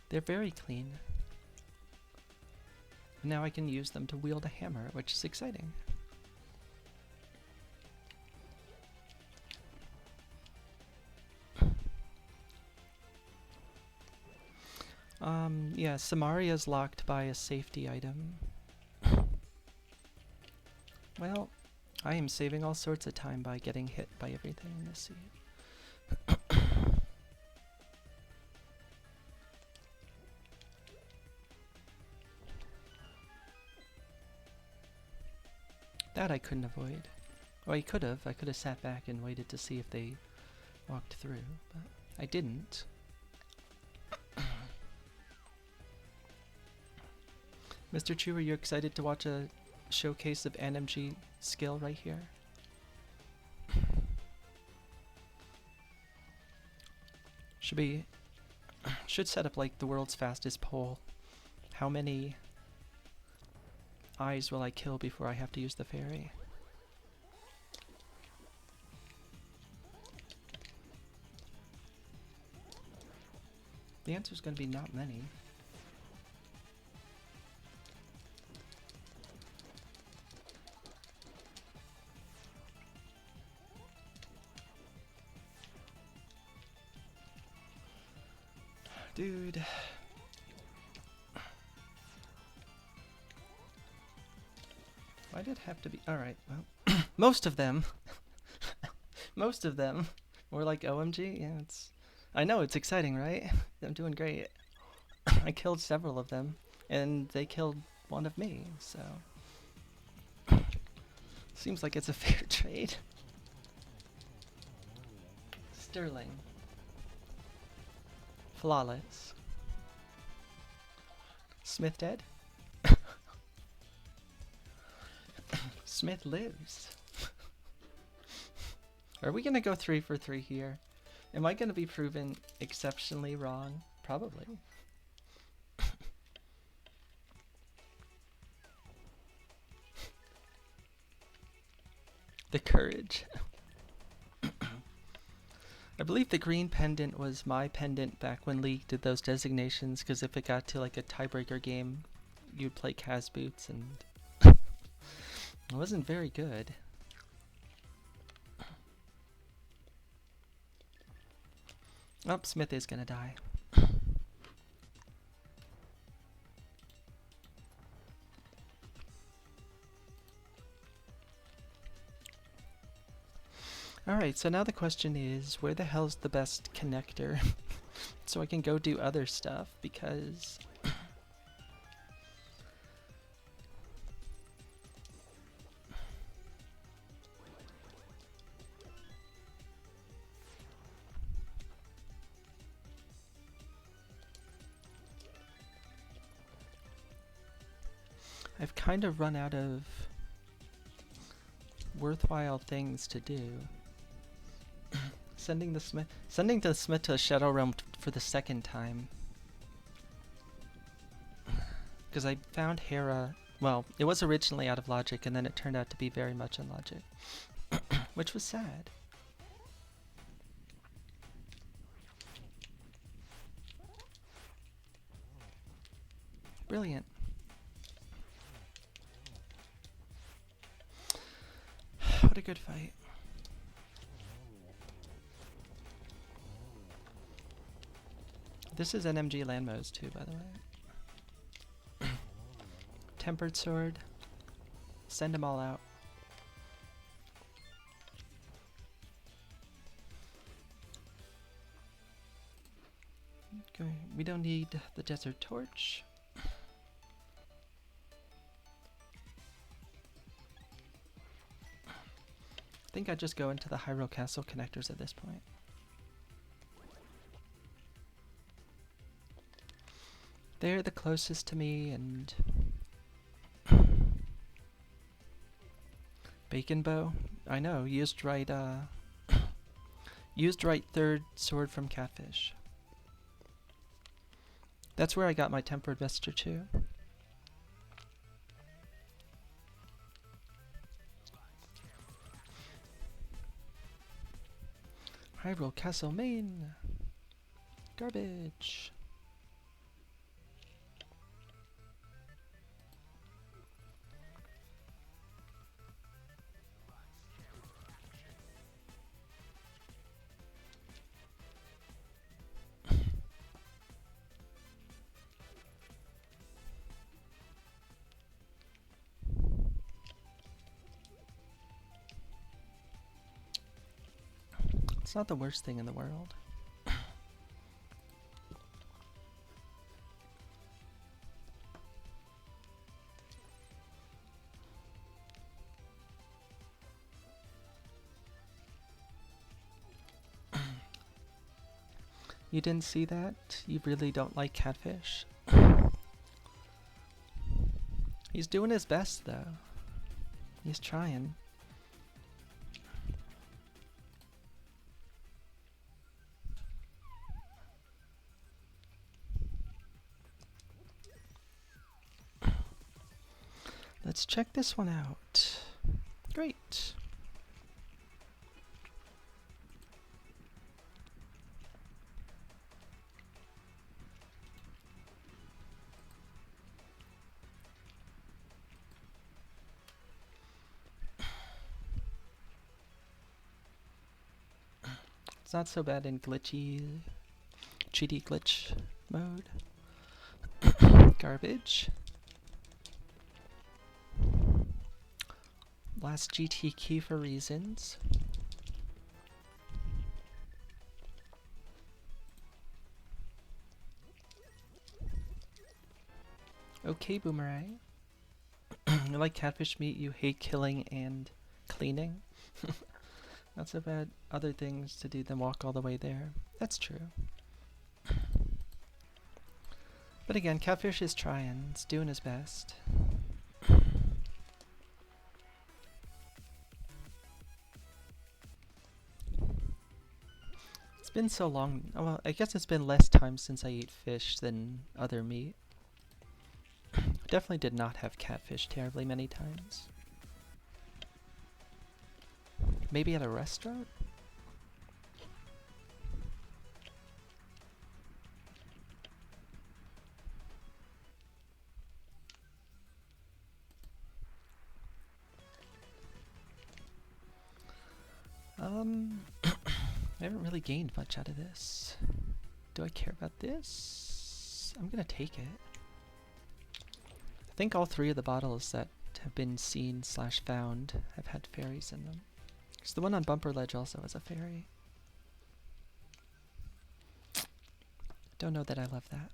They're very clean. Now I can use them to wield a hammer, which is exciting. Yeah, Samaria's locked by a safety item. Well, I am saving all sorts of time by getting hit by everything in this seed. That I couldn't avoid. Well, I could have. I could have sat back and waited to see if they walked through, but I didn't. Mr. Chu, are you excited to watch a showcase of NMG skill right here? Should set up like the world's fastest pole. How many eyes will I kill before I have to use the fairy? The answer's going to be not many. Dude. Why did it have to be? Alright, well, most of them. Most of them were like OMG. Yeah, I know, it's exciting, right? I'm doing great. I killed several of them, and they killed one of me, so. Seems like it's a fair trade. Sterling. Flawless. Smith dead? Smith lives. Are we gonna go 3 for 3 here? Am I gonna be proven exceptionally wrong? Probably. The courage. I believe the green pendant was my pendant back when League did those designations, because if it got to like a tiebreaker game, you'd play Kaz Boots, and it wasn't very good. Oh, Smith is gonna die. Alright, so now the question is, where the hell's the best connector? So I can go do other stuff, because... I've kind of run out of worthwhile things to do. Sending the Smith to Shadow Realm for the second time. Because I found Hera, well, it was originally out of logic, and then it turned out to be very much in logic. Which was sad. Brilliant. What a good fight. This is NMG Landmos too, by the way. Tempered Sword. Send them all out. Okay, we don't need the Desert Torch. I think I'd just go into the Hyrule Castle connectors at this point. They're the closest to me, and... Bacon Bow? I know, used right third sword from Catfish. That's where I got my Tempered Vesture too. Hyrule Castle main. Garbage. It's not the worst thing in the world. You didn't see that? You really don't like Catfish? He's doing his best though. He's trying. Let's check this one out. Great. It's not so bad in cheaty glitch mode. Garbage. Last GT key for reasons. Okay, Boomerang. You like catfish meat, you hate killing and cleaning. Not so bad other things to do than walk all the way there. That's true. But again, Catfish is trying. It's doing his best. It's been so long. Oh, well, I guess it's been less time since I ate fish than other meat. Definitely did not have catfish terribly many times. Maybe at a restaurant? I haven't really gained much out of this. Do I care about this? I'm gonna take it. I think all three of the bottles that have been seen / found have had fairies in them. Because the one on Bumper Ledge also has a ferry. Don't know that I love that.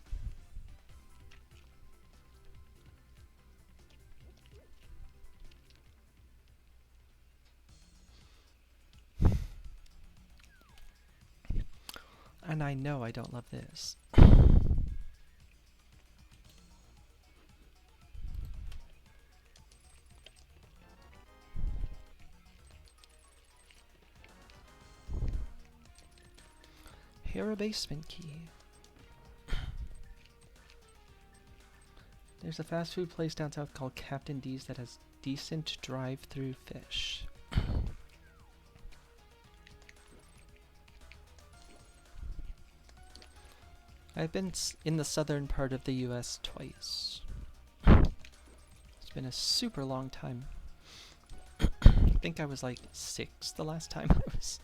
And I know I don't love this. Here a basement key. There's a fast food place down south called Captain D's that has decent drive-through fish. I've been in the southern part of the US twice. It's been a super long time. I think I was like 6 the last time I was.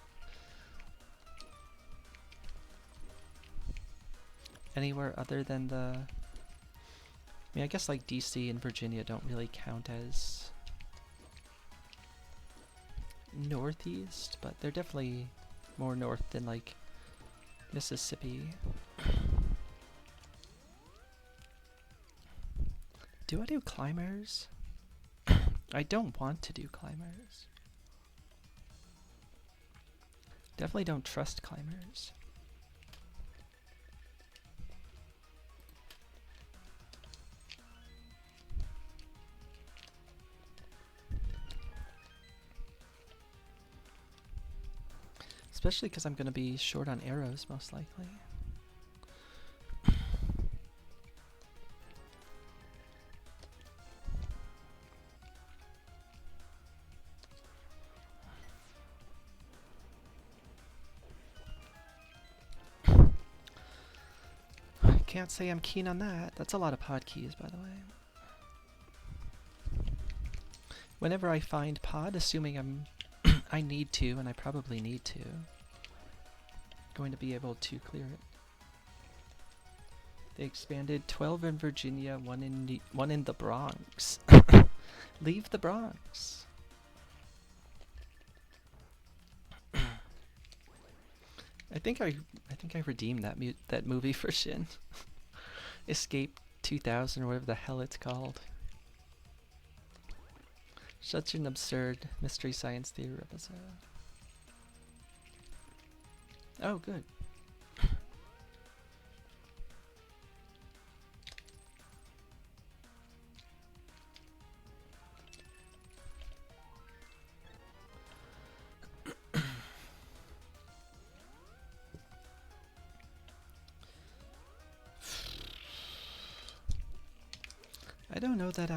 Anywhere other than the... I mean, I guess like DC and Virginia don't really count as northeast, but they're definitely more north than like Mississippi. Do I do climbers? I don't want to do climbers. Definitely don't trust climbers. Especially because I'm going to be short on arrows, most likely. Can't say I'm keen on that. That's a lot of pod keys, by the way. Whenever I find pod, assuming I need to, and I probably need to, going to be able to clear it. They expanded 12 in Virginia, one in the Bronx. Leave the Bronx. I think I redeemed that movie for Shin. Escape 2000 or whatever the hell it's called. Such an absurd Mystery Science Theater episode. Oh, good. I don't know that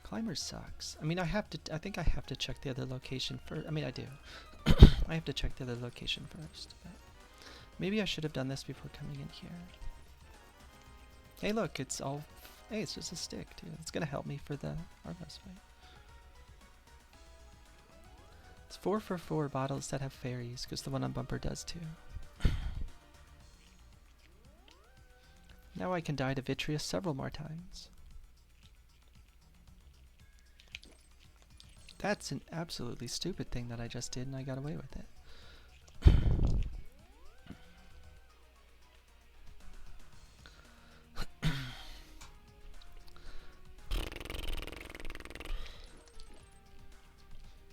Climber sucks. I mean, I think I have to check the other location first. I mean, I do. I have to check the other location first. But maybe I should have done this before coming in here. Hey, look, it's all... Hey, it's just a stick, too. It's going to help me for the Armos fight. It's 4 for 4 bottles that have fairies, because the one on Bumper does, too. Now I can die to Vitreous several more times. That's an absolutely stupid thing that I just did, and I got away with it.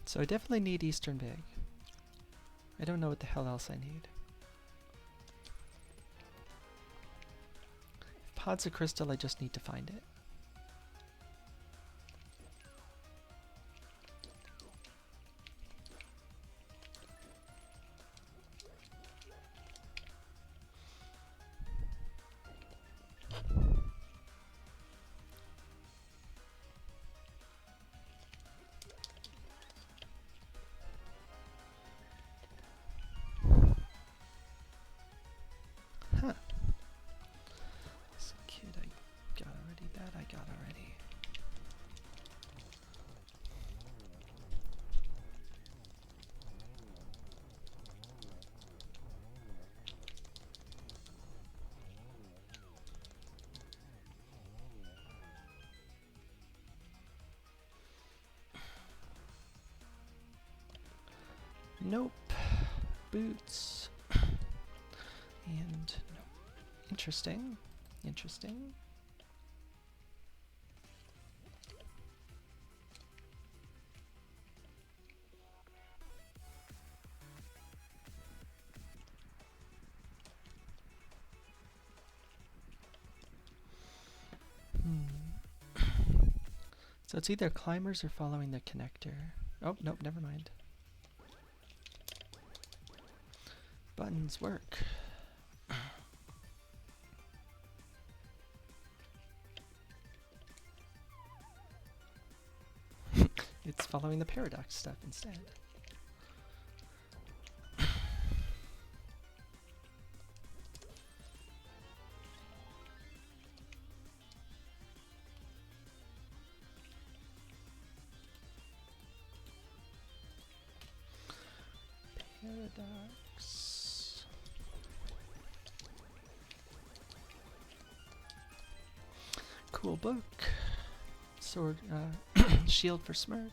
So I definitely need Eastern Big. I don't know what the hell else I need. If Pod's a crystal, I just need to find it. Nope. Boots. And no. Interesting. Interesting. So it's either climbers or following the connector. Oh, nope, never mind. Buttons work. It's following the paradox stuff instead. Paradox. Cool book. Sword, shield for smirk.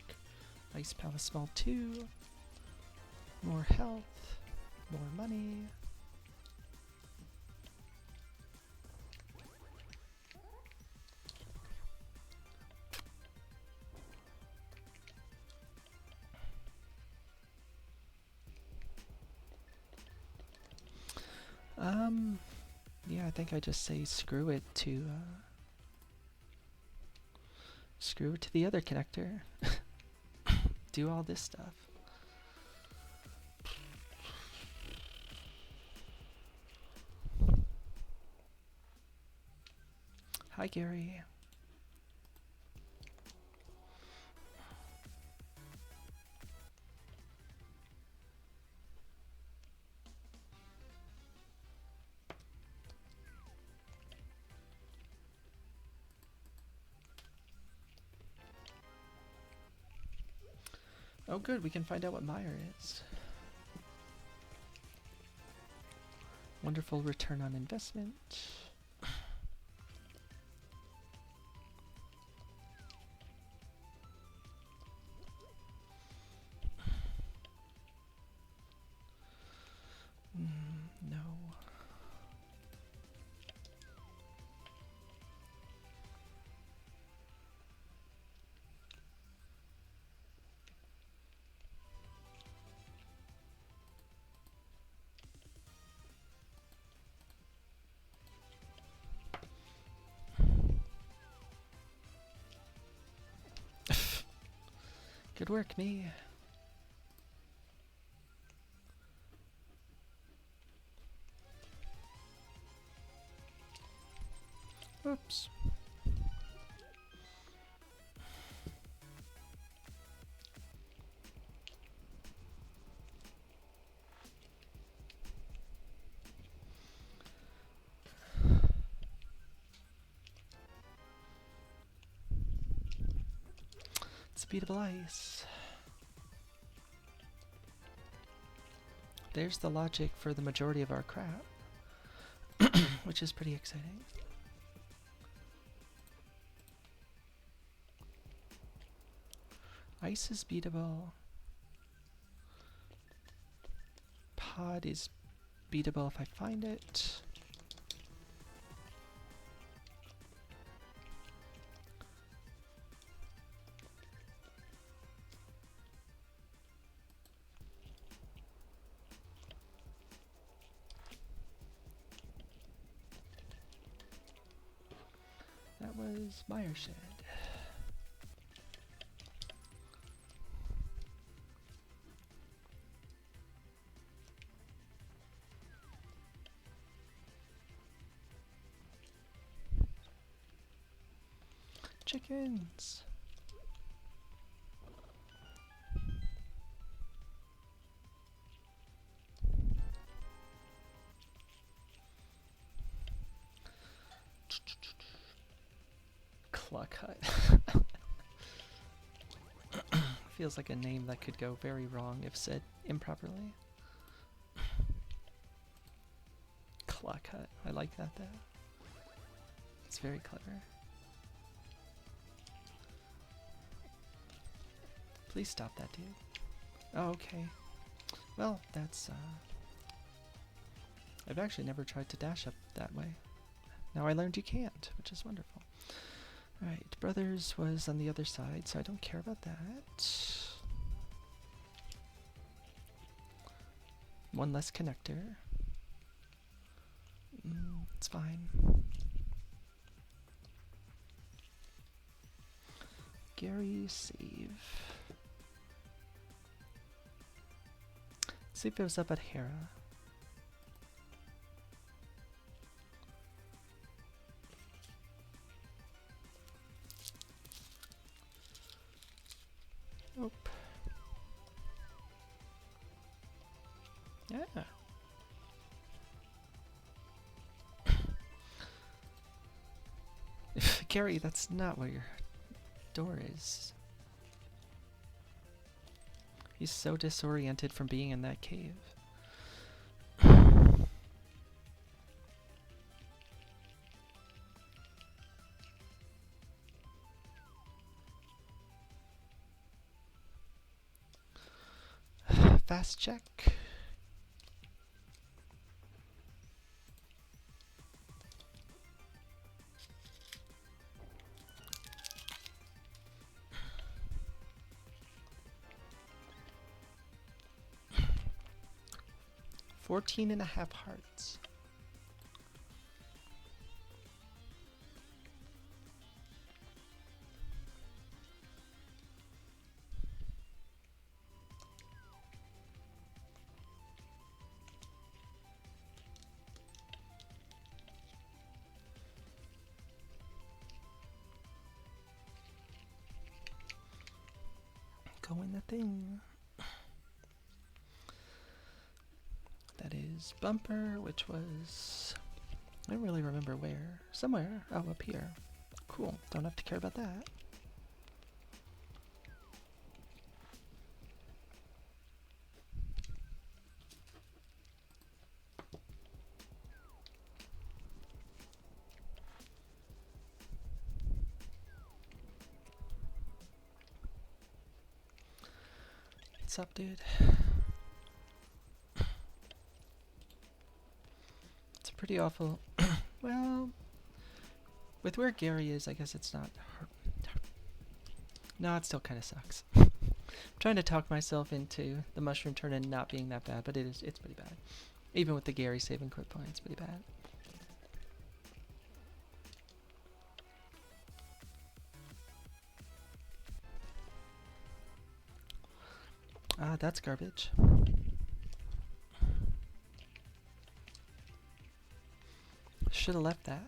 Ice palace small 2. More health. More money. Yeah, I think I just say screw it to the other connector. Do all this stuff. Hi, Gary. Oh good, we can find out what Meyer is. Wonderful return on investment. No. Good work, me. Oops. It's beatable ice. There's the logic for the majority of our crap, which is pretty exciting. Ice is beatable. Pod is beatable if I find it. That was Meyershed. Chickens. Cluck Hut. Feels like a name that could go very wrong if said improperly. Cluck Hut. I like that though. It's very clever. Please stop that, dude. Oh, okay. Well, that's, I've actually never tried to dash up that way. Now I learned you can't, which is wonderful. Alright, Brothers was on the other side, so I don't care about that. One less connector. It's fine. Gary, save. See if it was up at Hera. Nope. Yeah. Gary, that's not where your door is. He's so disoriented from being in that cave. Fast check. $14.5 hearts. Go in the thing. That is bumper, which was... I don't really remember where. Somewhere. Oh, up here. Cool. Don't have to care about that. What's up, dude? It's pretty awful. Well, with where Gary is, I guess it's not... No, it still kind of sucks. I'm trying to talk myself into the mushroom turn-in not being that bad, but it's pretty bad. Even with the Gary saving quit point, it's pretty bad. Ah, that's garbage. Should have left that.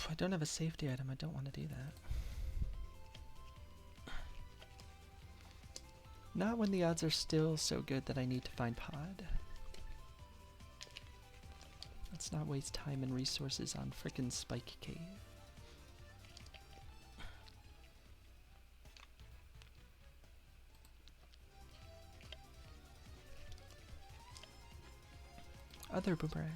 I don't have a safety item. I don't want to do that. Not when the odds are still so good that I need to find pod. Let's not waste time and resources on frickin' Spike Cave. Other boomerang.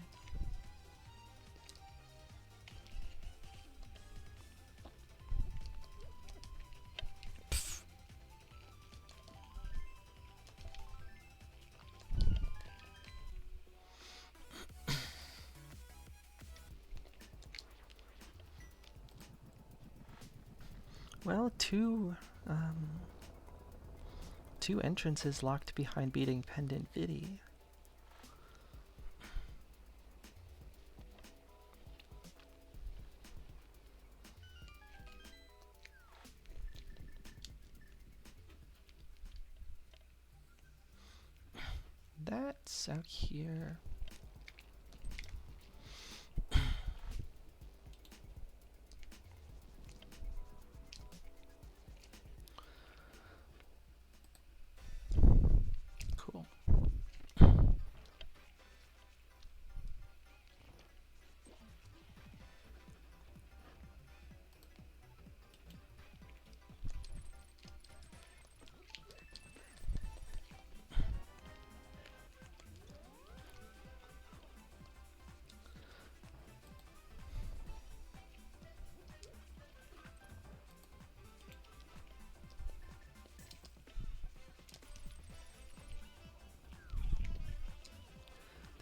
Well, two entrances locked behind beating Pendant Viddy. That's out here. Cool.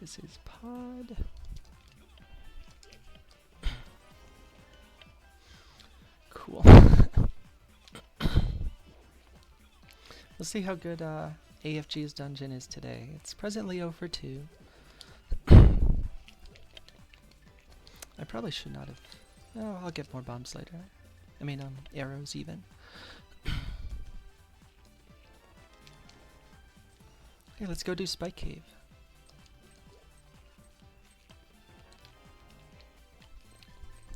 This is pod. Cool. We'll see how good AFG's dungeon is today. It's presently 0 for 2. I probably should not have. No, I'll get more bombs later. I mean, arrows even. Okay, let's go do Spike Cave.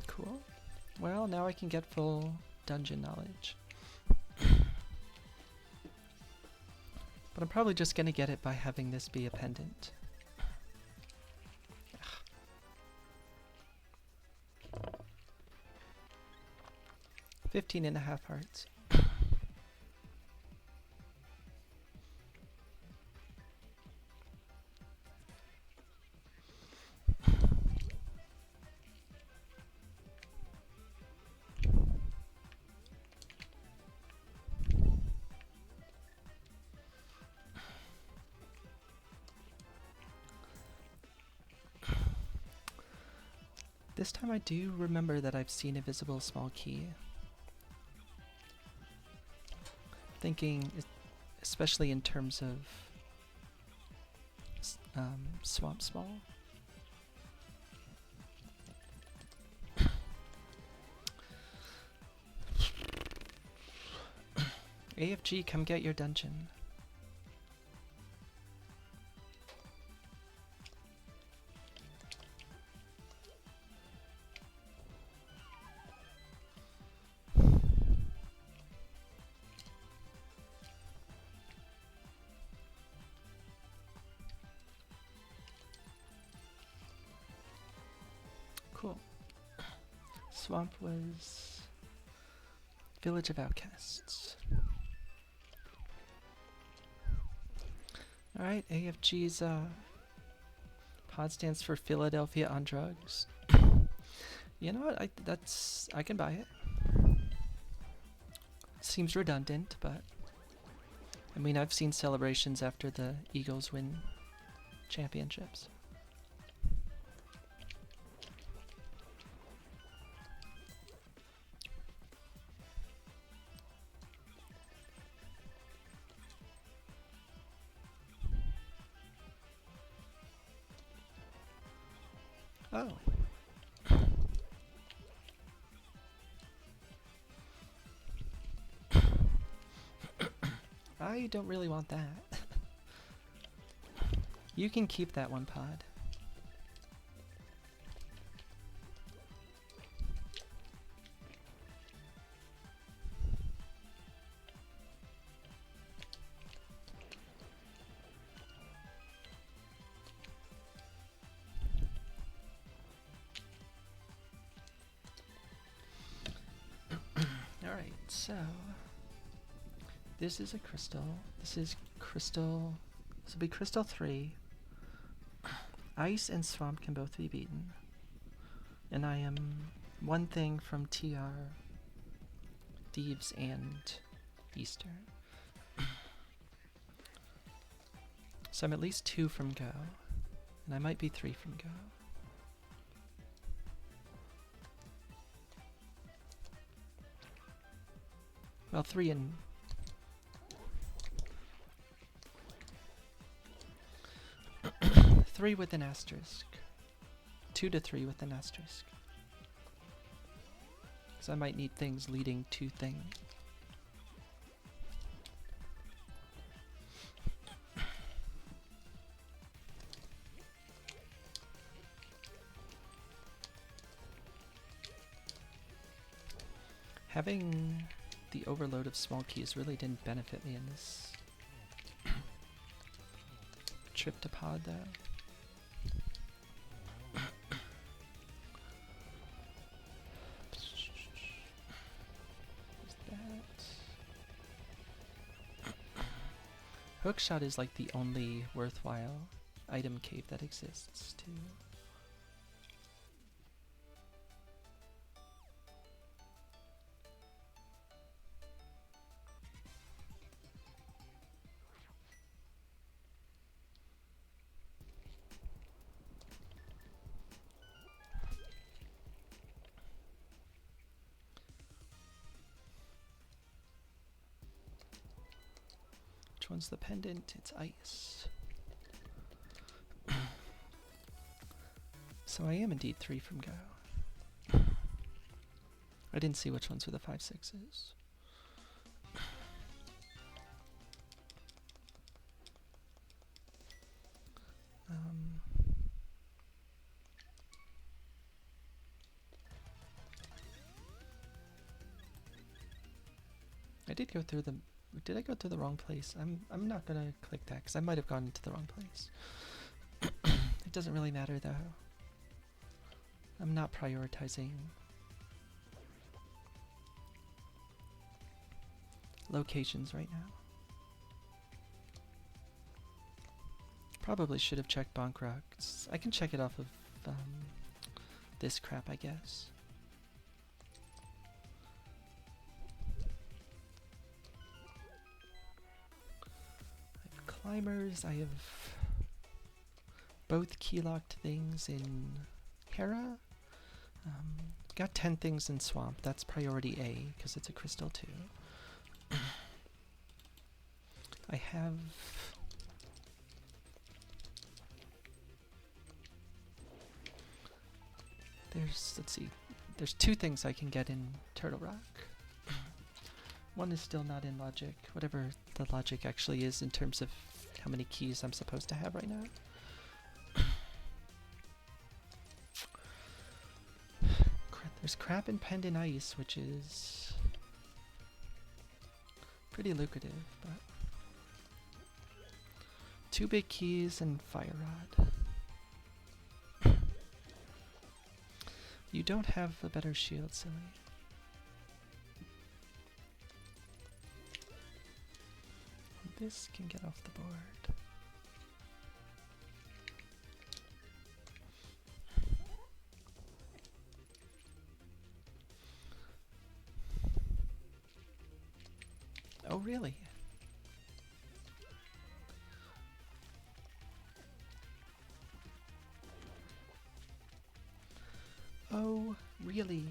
Cool. Well, now I can get full dungeon knowledge. But I'm probably just gonna get it by having this be a pendant. 15.5 hearts. This time I do remember that I've seen a visible small key. Thinking, especially in terms of swamp small. AFG, come get your dungeon. Cool. Swamp was Village of Outcasts. Alright, AFG's pod stands for Philadelphia on Drugs. You know what? I can buy it. Seems redundant, but I mean, I've seen celebrations after the Eagles win championships. Oh. I don't really want that. You can keep that one pod. Alright, so this is a crystal. This is crystal. This will be crystal 3. Ice and swamp can both be beaten. And I am one thing from TR, Thieves, and Easter. So I'm at least 2 from go. And I might be 3 from go. Well, 3 and... Three with an asterisk. 2 to 3 with an asterisk. Because I might need things leading to things. Having the overload of small keys really didn't benefit me in this trip to pod, though. Hookshot is like the only worthwhile item cave that exists, too. Which one's the pendant? It's ice. So I am indeed 3 from go. I didn't see which ones were the 5/6s. I did go through the. Did I go through the wrong place? I'm not gonna click that because I might have gone into the wrong place. It doesn't really matter though. I'm not prioritizing locations right now. Probably should have checked Bonk Rocks. I can check it off of this crap, I guess. I have climbers. I have both key-locked things in Hera. Got 10 things in Swamp. That's priority A because it's a crystal too. I have let's see, there's 2 things I can get in Turtle Rock. One is still not in logic, whatever the logic actually is in terms of how many keys I'm supposed to have right now. There's crap in Pendant Ice, which is pretty lucrative, but 2 big keys and Fire Rod. You don't have a better shield, silly. This can get off the board. Oh, really? Oh, really?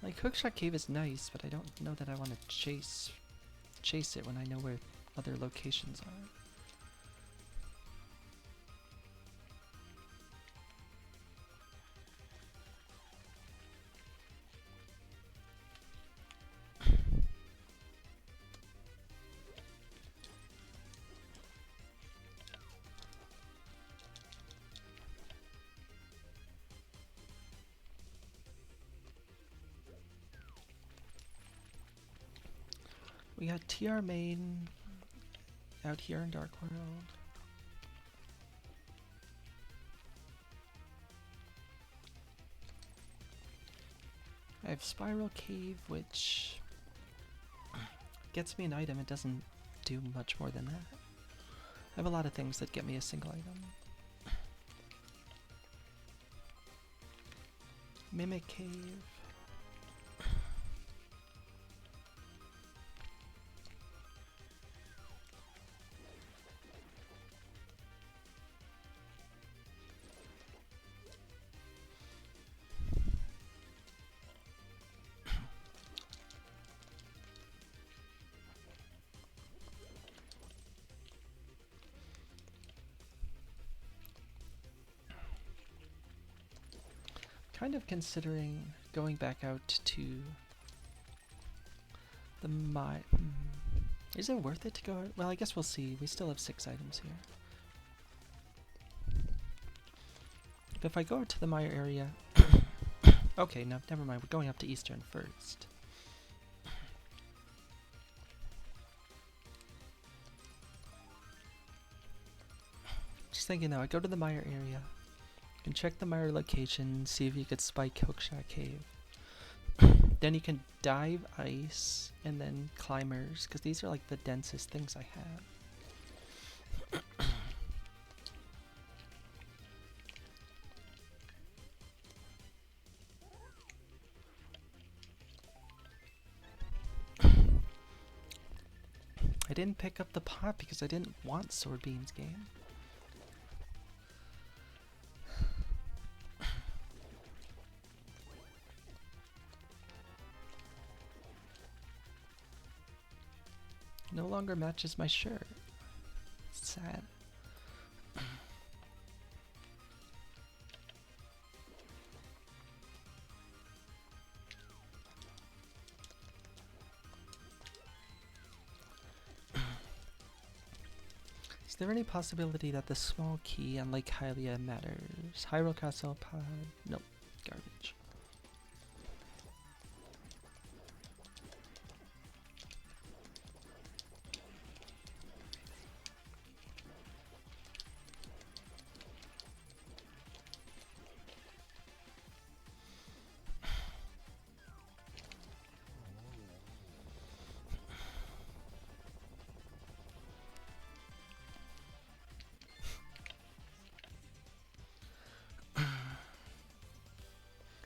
Like, Hookshot Cave is nice, but I don't know that I want to chase it when I know where other locations are. We got TR main out here in Dark World. I have Spiral Cave, which gets me an item. It doesn't do much more than that. I have a lot of things that get me a single item. Mimic Cave. Kind of considering going back out to the Is it worth it to go? Well, I guess we'll see. We still have 6 items here. But if I go to the Maya area... Okay, no, never mind. We're going up to Eastern first. Just thinking though, I go to the Maya area. You can check the Mire location, see if you could spike Hookshot Cave. Then you can dive ice and then climbers, because these are like the densest things I have. I didn't pick up the pot because I didn't want Sword Beams game. No longer matches my shirt. It's sad. Is there any possibility that the small key on Lake Hylia matters? Hyrule Castle Pod? Nope. Garbage.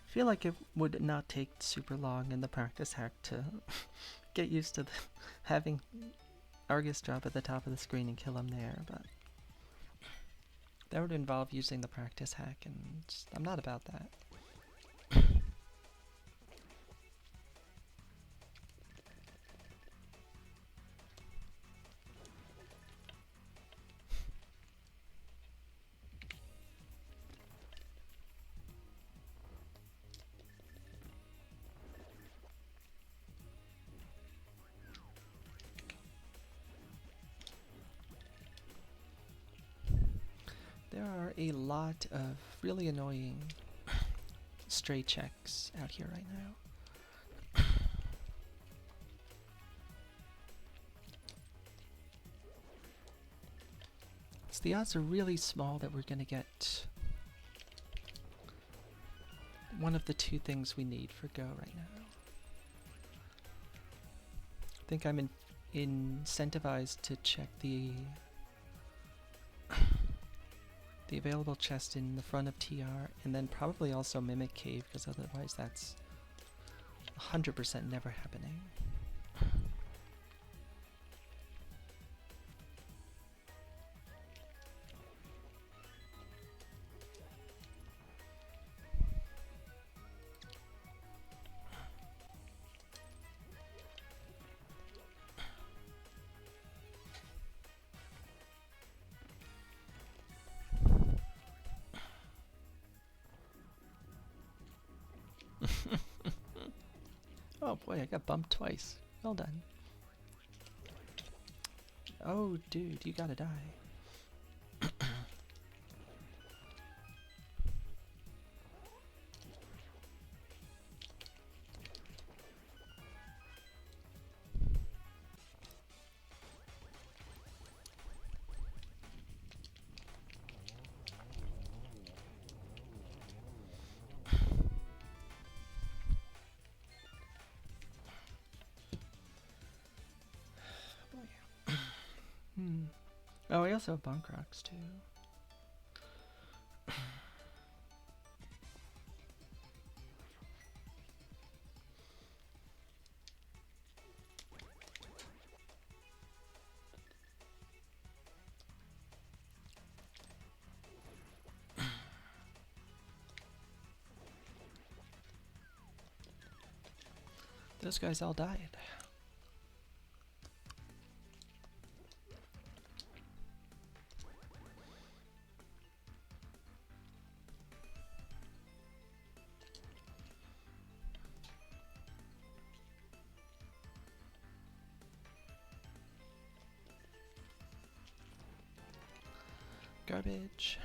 I feel like it would not take super long in the practice hack to get used to having Argus drop at the top of the screen and kill him there, but that would involve using the practice hack, and I'm not about that. There are a lot of really annoying stray checks out here right now. So the odds are really small that we're gonna get one of the two things we need for Go right now. I think I'm incentivized to check the available chest in the front of TR, and then probably also Mimic Cave, because otherwise that's 100% never happening. Oh boy, I got bumped twice. Well done. Oh, dude, you gotta die. Oh, I also have Bonk Rocks too. Those guys all died. Garbage.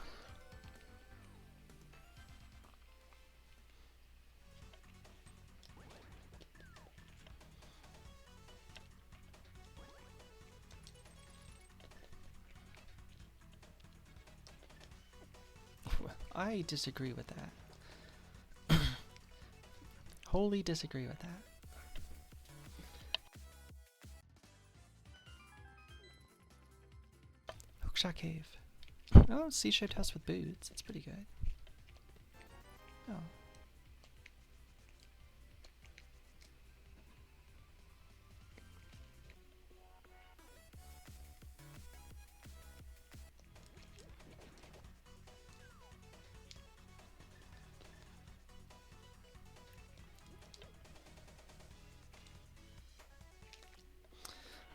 I disagree with that. Wholly disagree with that. Hookshot Cave. Oh, C-shaped house with boots. That's pretty good. Oh.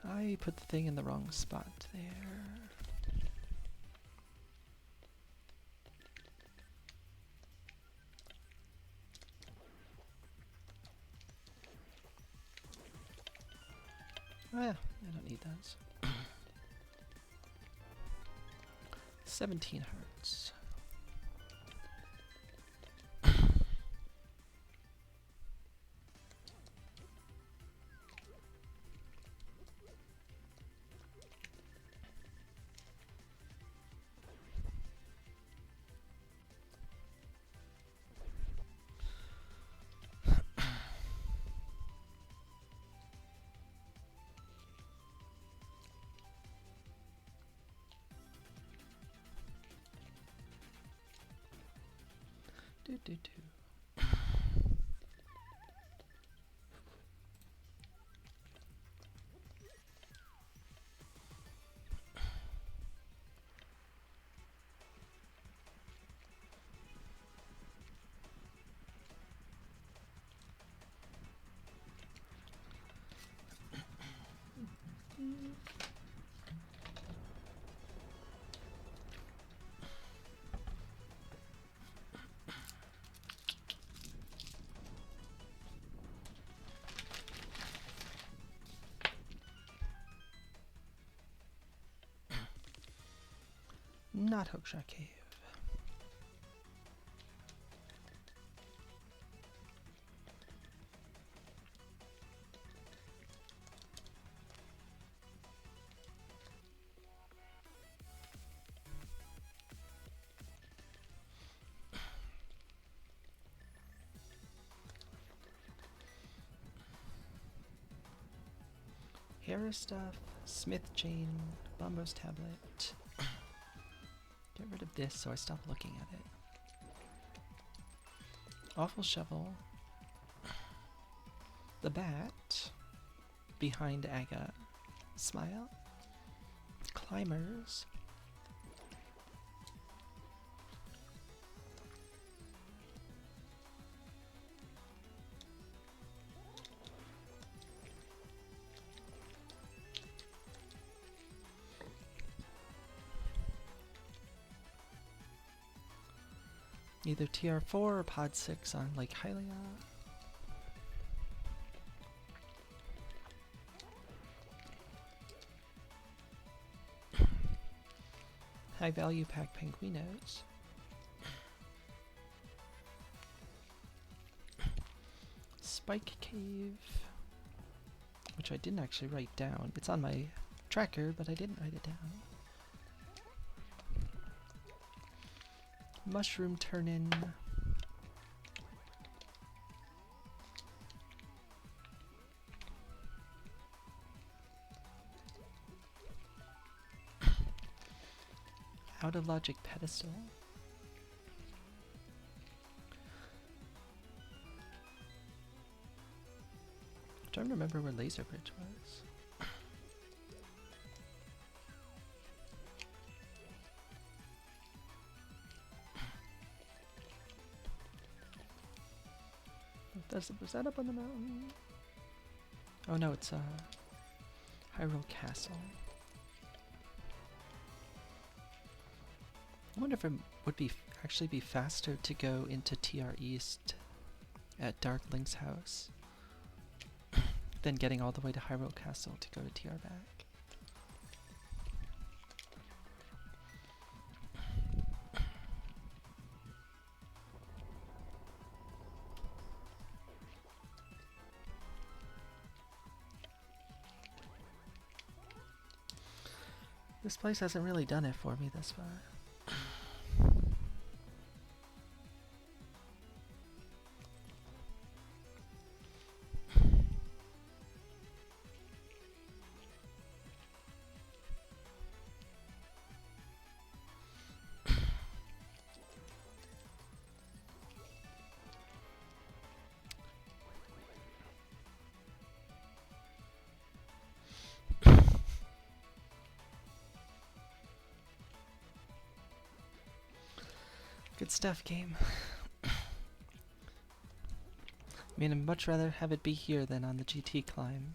I put the thing in the wrong spot there. Oh yeah, I don't need those. 17 hearts. Do do do. Not Hookshot Cave. Hera stuff, Smith chain, Bombos tablet. Get rid of this so I stop looking at it. Awful shovel. The bat. Behind Aga. Smile. Climbers. Either TR4 or Pod 6 on Lake Hylia. High value pack Penguinos. Spike Cave, which I didn't actually write down. It's on my tracker, but I didn't write it down. Mushroom turn-in. Out of logic pedestal. I'm trying to remember where Laser Bridge was. Was that up on the mountain? Oh no, it's Hyrule Castle. I wonder if it would actually be faster to go into TR East at Dark Link's house than getting all the way to Hyrule Castle to go to TR back. This place hasn't really done it for me this far. Good stuff, game. I mean, I'd much rather have it be here than on the GT climb.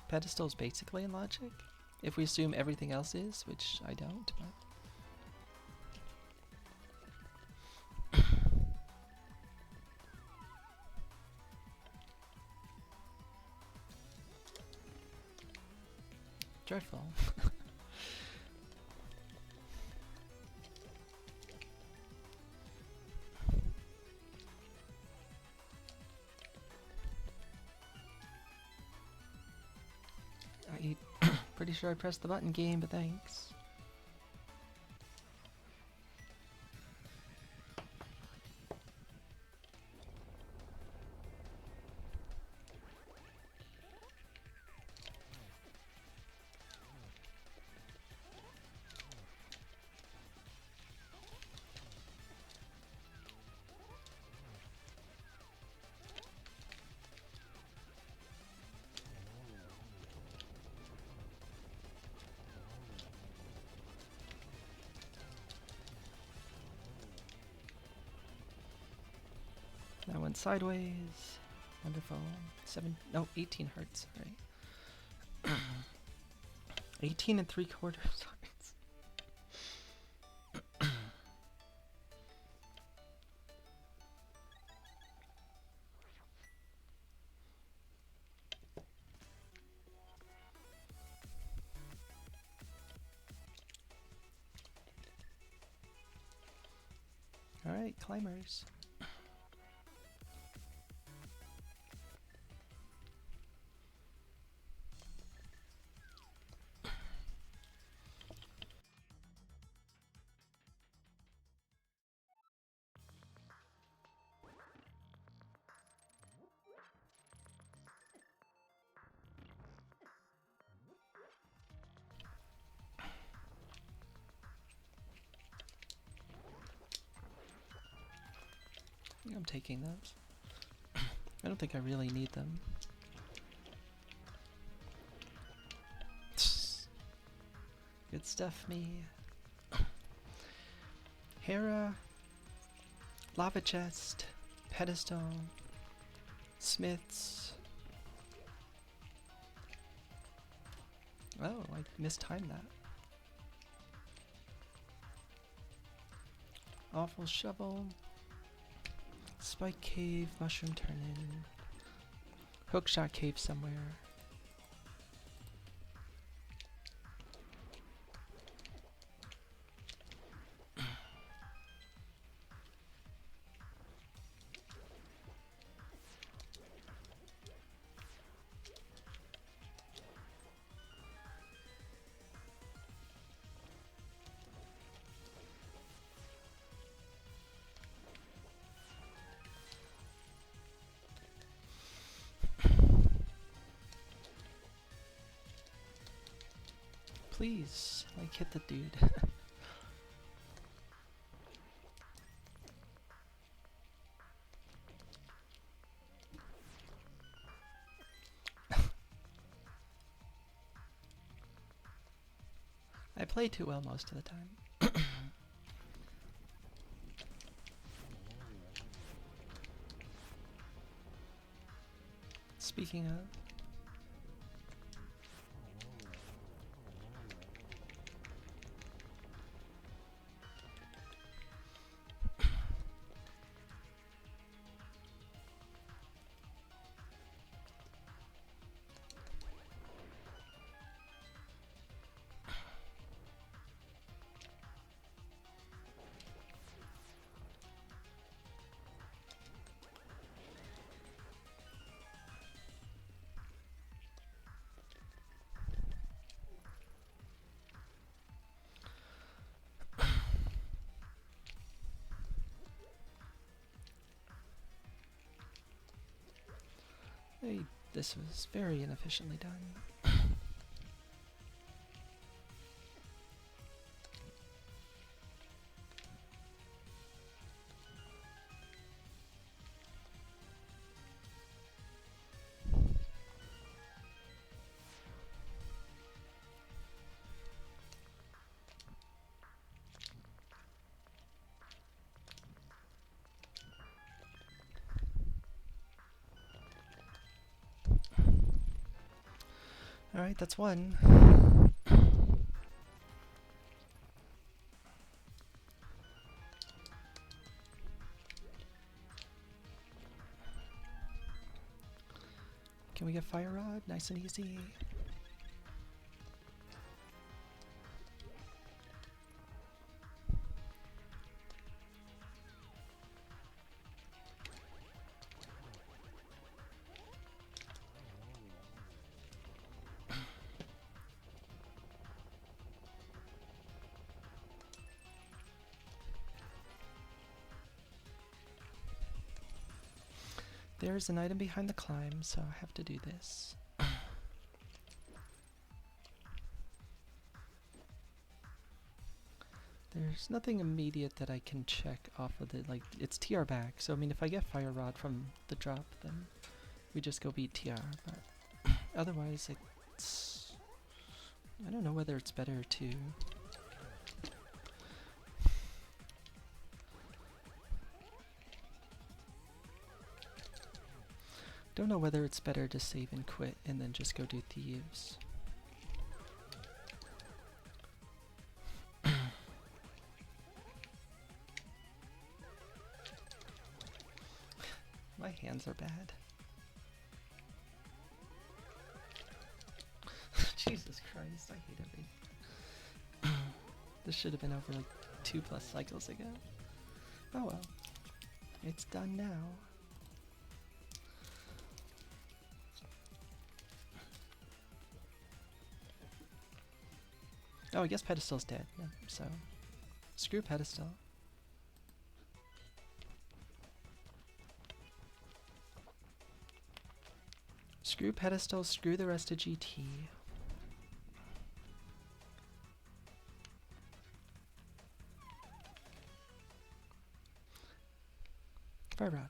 pedestal is basically in logic. If we assume everything else is, which I don't, but... Dreadful. Pretty sure I pressed the button game, but thanks. That went sideways. Wonderful. 18 hertz. Right. 18 and 3/4 hertz. All right, climbers. I'm taking those. I don't think I really need them. Good stuff, me. Hera, lava chest, pedestal, smiths. Oh, I mistimed that. Awful shovel. Spike cave, mushroom turn-in. Hookshot cave somewhere. Please, like, hit the dude. I play too well most of the time. Speaking of... Hey, this was very inefficiently done. Alright, that's one. Can we get Fire Rod? Nice and easy. There's an item behind the climb, so I have to do this. There's nothing immediate that I can check off of it, like, it's TR back, so I mean if I get Fire Rod from the drop, then we just go beat TR, but otherwise it's... I don't know whether it's better to... Don't know whether it's better to save and quit and then just go do thieves. My hands are bad. Jesus Christ, I hate everything. This should have been over like 2+ cycles ago. Oh well. It's done now. Oh, I guess Pedestal's dead. Yeah, so, screw Pedestal. Screw Pedestal, screw the rest of GT. Fire Rod.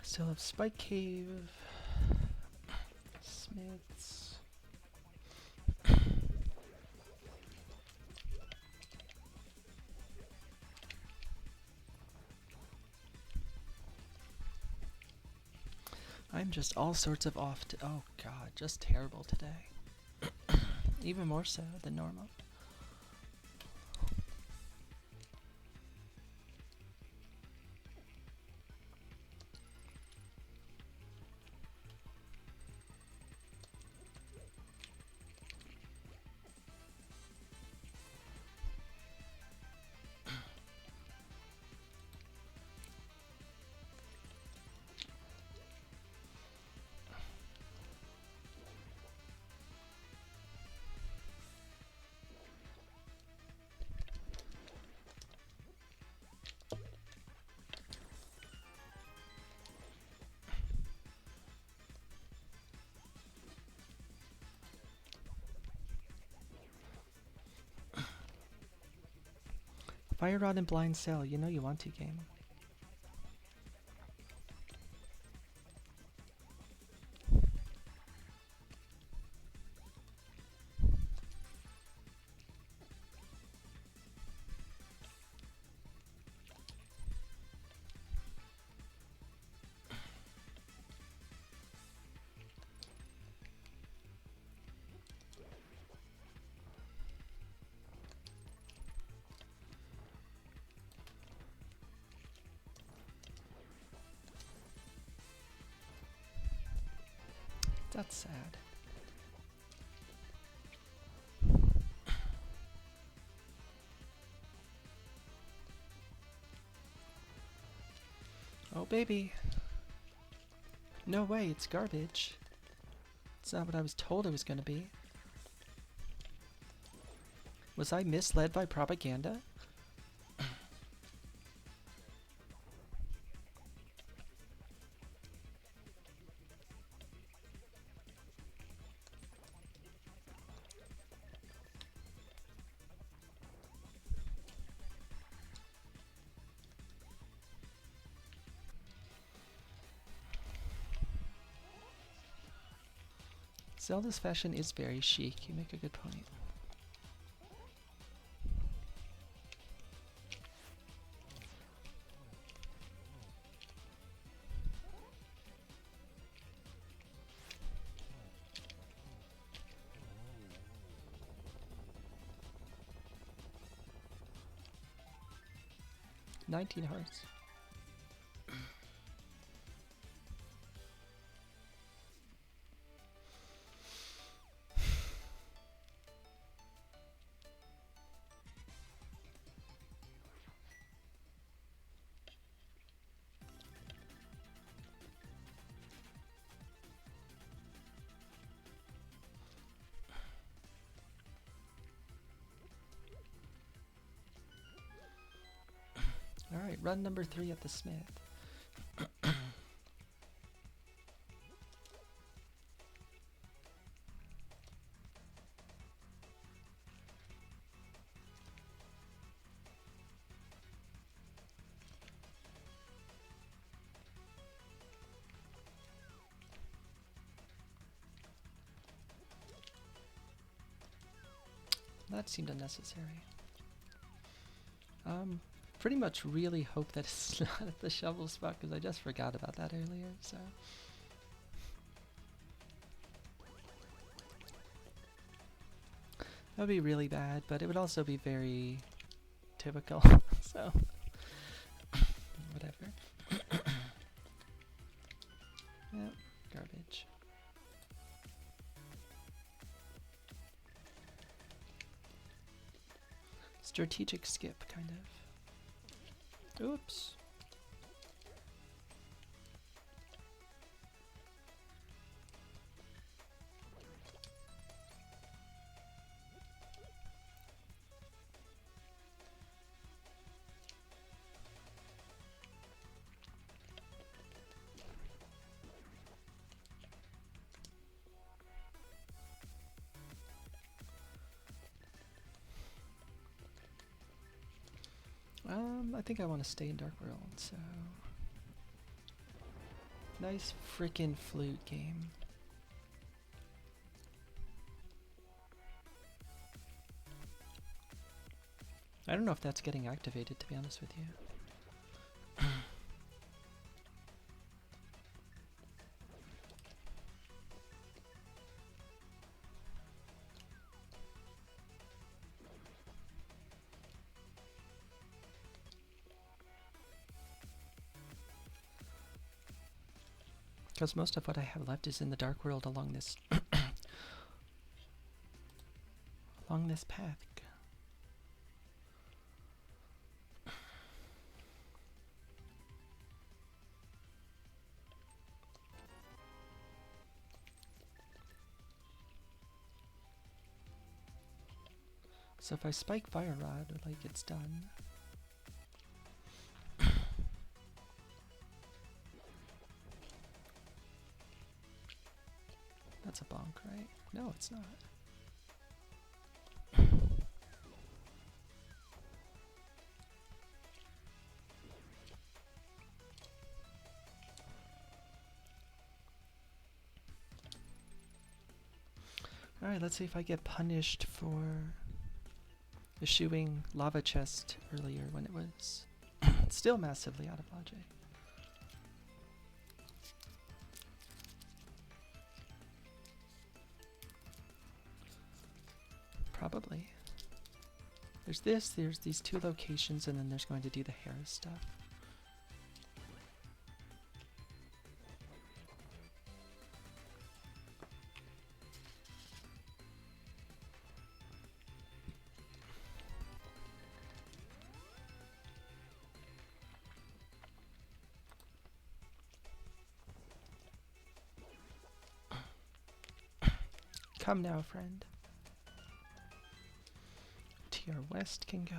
Still have Spike Cave, Smiths. I'm just all sorts of off to, oh god, just terrible today. Even more so than normal. Fire Rod and Blind Cell, you know you want to, game. That's sad. baby. No way, it's garbage. It's not what I was told it was going to be. Was I misled by propaganda? Zelda's fashion is very chic. You make a good point. $19 hearts. Alright, run number 3 at the Smith. That seemed unnecessary. Pretty much really hope that it's not at the shovel spot because I just forgot about that earlier, so. That would be really bad, but it would also be very typical, so. Whatever. Yep, garbage. Strategic skip, kind of. Oops. I think I want to stay in Dark World, so. Nice frickin' flute game. I don't know if that's getting activated, to be honest with you. Because most of what I have left is in the Dark World along this along this path. So if I spike Fire Rod, like, it's done. That's a bonk, right? No, it's not. Alright, let's see if I get punished for eschewing Lava Chest earlier when it was still massively out of logic. Probably. There's this, there's these 2 locations, and then there's going to do the Harris stuff. Come now, friend. TR West can go.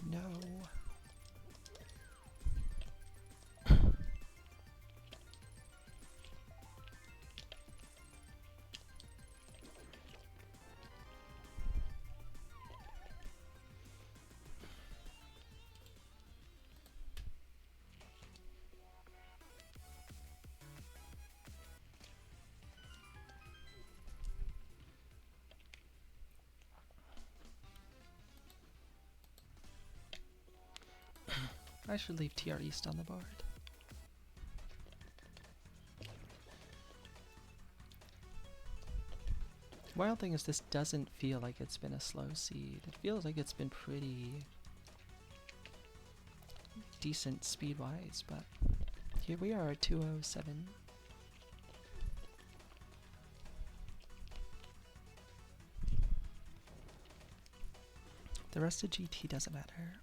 No. I should leave TR East on the board. Wild thing is this doesn't feel like it's been a slow seed. It feels like it's been pretty decent speed-wise, but here we are at 207. The rest of GT doesn't matter.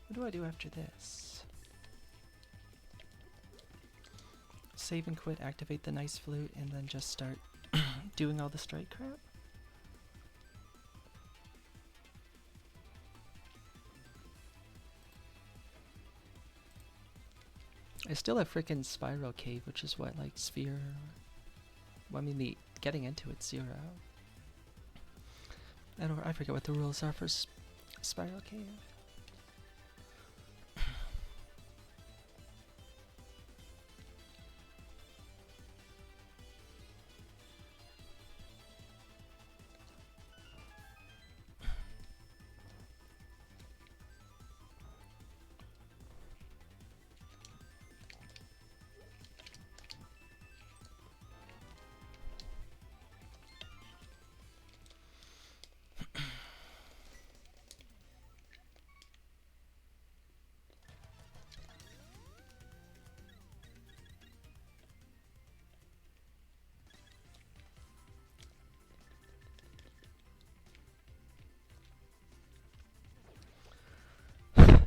What do I do after this? Save and quit, activate the nice flute, and then just start doing all the strike crap? I still have frickin' Spiral Cave, which is what, like, Sphere... Well, I mean, the getting into it's 0. I forget what the rules are for Spiral Cave.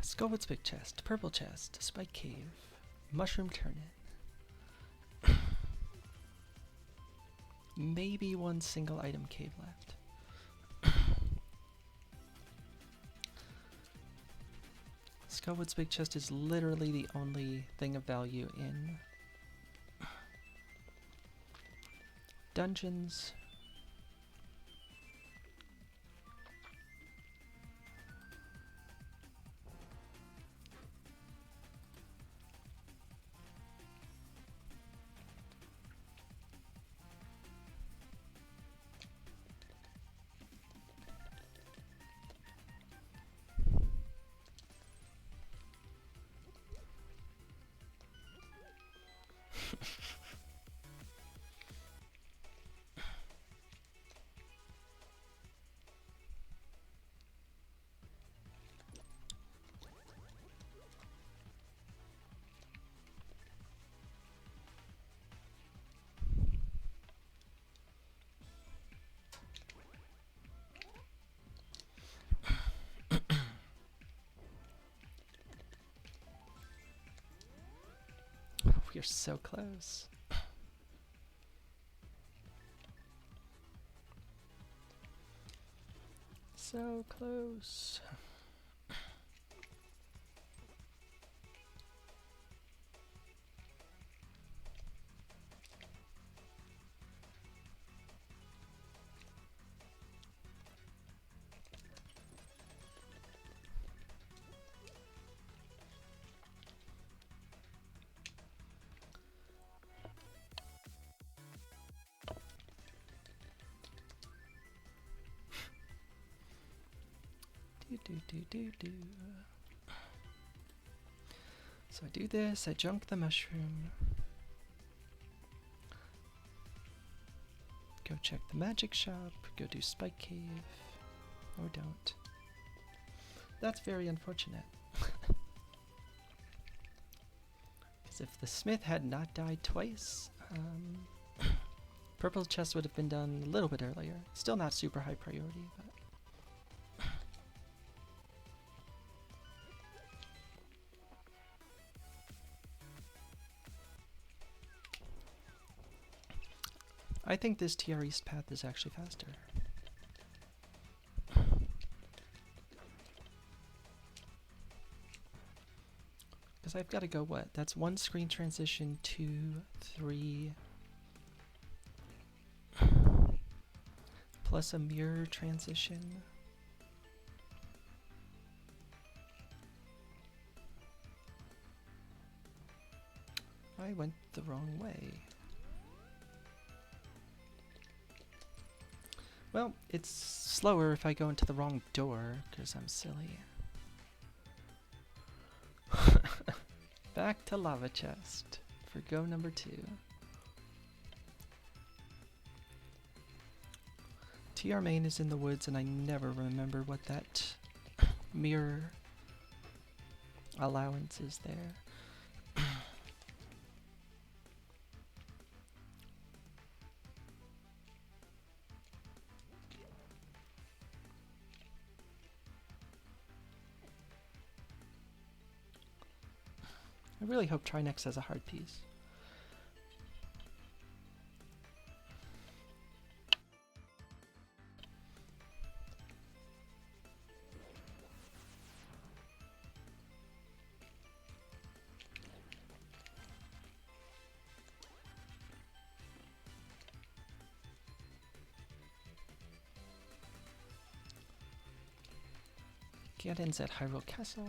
Skullwood's big chest, purple chest, spike cave, mushroom turn-in. Maybe one single item cave left. Skullwood's big chest is literally the only thing of value in dungeons. We're so close. So close. So I do this, I junk the mushroom. Go check the magic shop, go do Spike Cave, or don't. That's very unfortunate. Because if the smith had not died twice, purple chest would have been done a little bit earlier. Still not super high priority, but... I think this TR East path is actually faster. Because I've got to go, what? That's 1 screen transition, 2, 3... plus a mirror transition. I went the wrong way. Well, it's slower if I go into the wrong door, because I'm silly. Back to lava chest for go number 2. TR main is in the woods, and I never remember what that mirror allowance is there. I really hope Trinex has a hard piece. Gadon's at Hyrule Castle.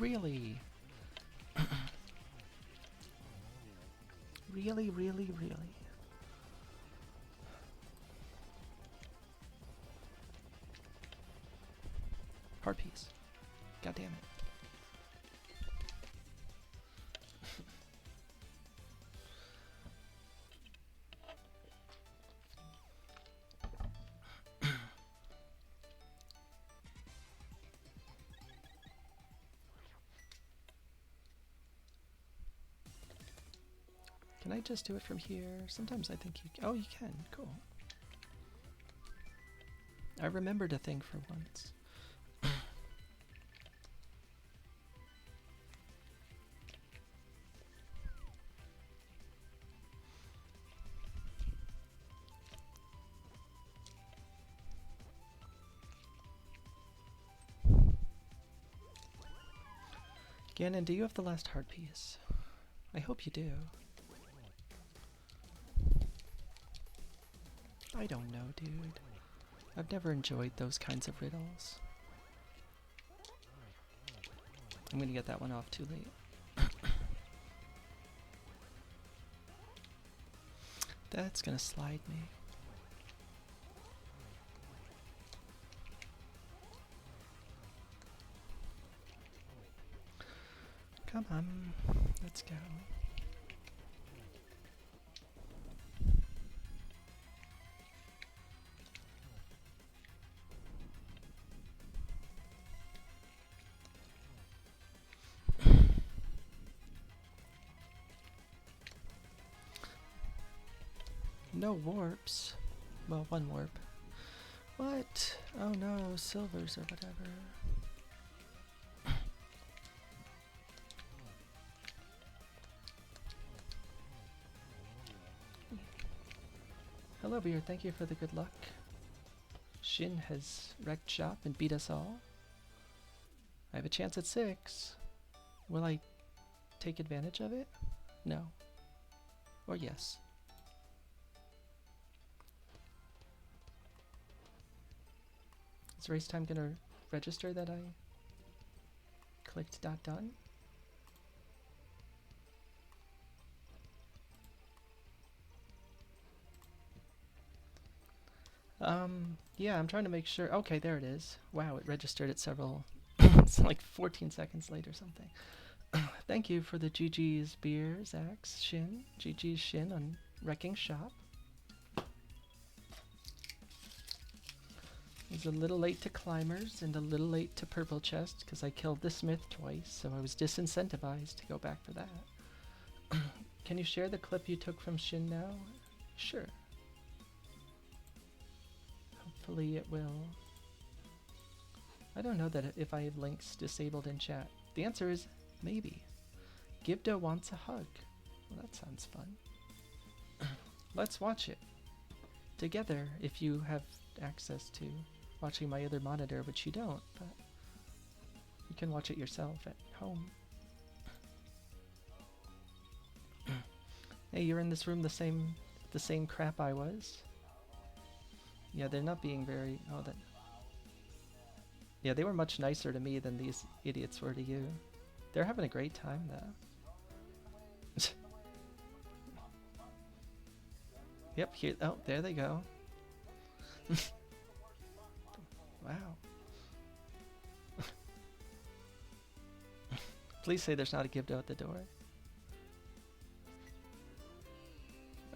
Really? Really, really, really? Hard piece. God damn it. Can I just do it from here? Sometimes I think you... Oh, you can. Cool. I remembered a thing for once. Ganon, do you have the last hard piece? I hope you do. I don't know, dude. I've never enjoyed those kinds of riddles. I'm gonna get that one off too late. That's gonna slide me. Come on, let's go. No warps. Well, one warp. What? Oh no, silvers or whatever. Hello, Beer. Thank you for the good luck. Shin has wrecked shop and beat us all. I have a chance at 6. Will I take advantage of it? No. Or yes. Is race time gonna register that I clicked .done? Yeah, I'm trying to make sure. Okay, there it is. Wow, it registered at several. It's like 14 seconds late or something. Thank you for the GG's beers, Axe, Shin. GG's Shin on wrecking shop. I was a little late to climbers and a little late to purple chest because I killed the smith twice, so I was disincentivized to go back for that. Can you share the clip you took from Shin now? Sure. Hopefully it will. I don't know that if I have links disabled in chat. The answer is maybe. Gibdo wants a hug. Well, that sounds fun. Let's watch it together if you have access to watching my other monitor, which you don't, but you can watch it yourself at home. Hey, you're in this room the same crap I was. Yeah, they're not being very... Oh, that... Yeah, they were much nicer to me than these idiots were to you. They're having a great time, though. Yep, here... Oh, there they go. Wow. Please say there's not a Gibdo at the door.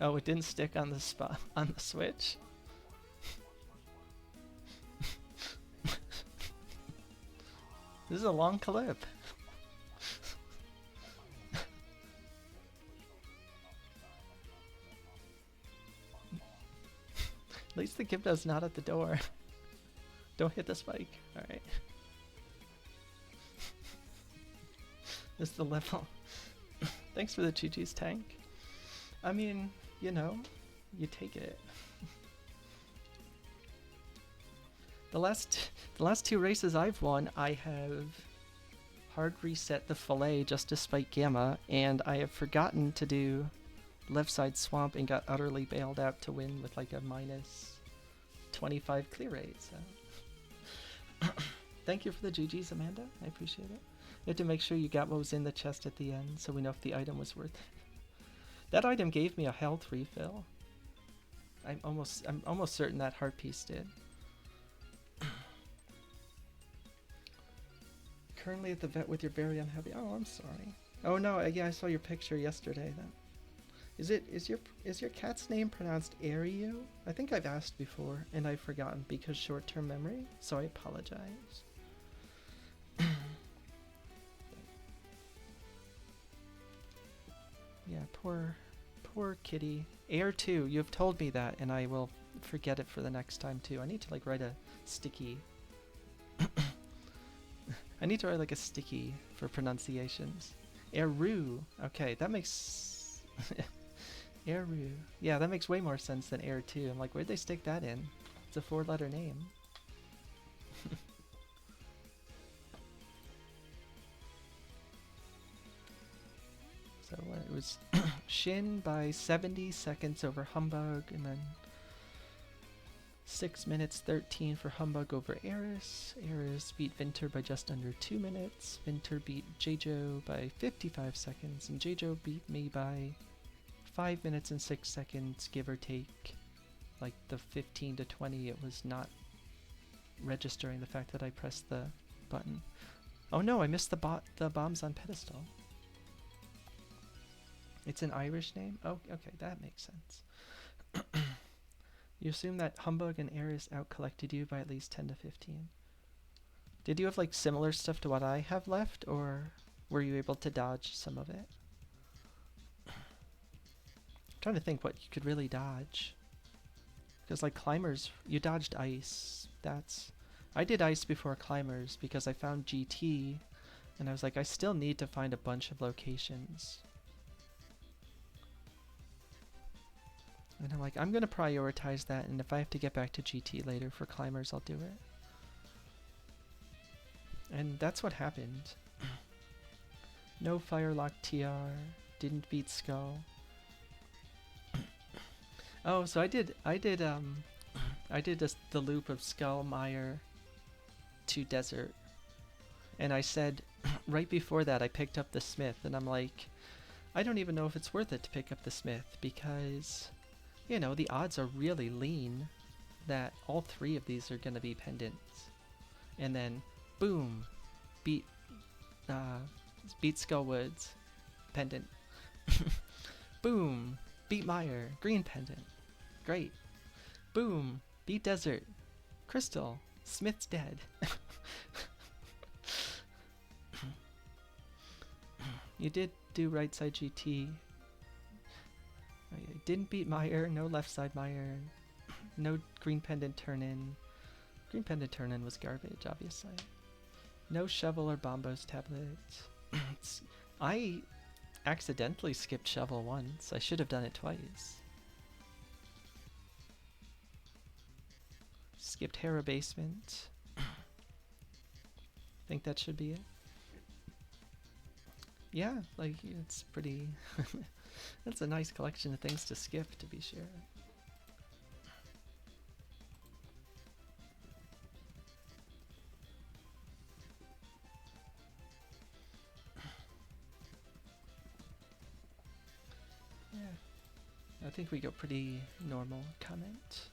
Oh, it didn't stick on the spot on the switch. This is a long clip. At least the Gibdo's not at the door. Don't hit the spike. Alright. This is the level. Thanks for the GG's tank. I mean, you know, you take it. The last 2 races I've won, I have hard reset the fillet just to spike gamma, and I have forgotten to do left side swamp and got utterly bailed out to win with like a minus 25 clear rate. So thank you for the GG's, Amanda. I appreciate it. You have to make sure you got what was in the chest at the end, so we know if the item was worth it. That item gave me a health refill. I'm almost certain that heart piece did. Currently at the vet with your very unhappy. Oh, I'm sorry. Oh no, yeah, I saw your picture yesterday. Then, is your cat's name pronounced Ariu? I think I've asked before and I've forgotten because short-term memory. So I apologize. Yeah, poor kitty. Air 2, you've told me that, and I will forget it for the next time too. I need to like write a sticky. I need to write like a sticky for pronunciations. Eru. Okay, that makes... Eru. Yeah, that makes way more sense than Air 2. I'm like, where'd they stick that in? It's a 4-letter name. So it was Shin by 70 seconds over Humbug, and then 6 minutes 13 for Humbug over Eris. Eris beat Vinter by just under 2 minutes. Vinter beat Jejo by 55 seconds, and Jejo beat me by 5 minutes and 6 seconds, give or take. Like the 15 to 20, it was not registering the fact that I pressed the button. Oh no, I missed the bombs on pedestal. It's an Irish name? Oh, okay, that makes sense. You assume that Humbug and Eris out-collected you by at least 10 to 15. Did you have like similar stuff to what I have left, or were you able to dodge some of it? I'm trying to think what you could really dodge. Because like climbers, you dodged ice. I did ice before climbers because I found GT, and I was like, I still need to find a bunch of locations. And I'm like, I'm going to prioritize that, and if I have to get back to GT later for climbers, I'll do it. And that's what happened. No Firelock TR, didn't beat Skull. Oh, so I did the loop of Skull, Mire to Desert. And I said, right before that, I picked up the Smith, and I'm like, I don't even know if it's worth it to pick up the Smith, because, you know, the odds are really lean that all three of these are going to be pendants. And then, boom, beat Skullwoods, pendant. Boom, beat Mire, green pendant. Great. Boom, beat Desert, crystal, Smith's dead. You did do right side GT. Oh, yeah, didn't beat Mire, no left side Mire, no green pendant turn in. Green pendant turn in was garbage, obviously. No shovel or Bombo's tablet. I accidentally skipped shovel once. I should have done it twice. Skipped Hera basement. Think that should be it. Yeah, like, it's pretty... That's a nice collection of things to skip, to be sure. Yeah, I think we go pretty normal comment.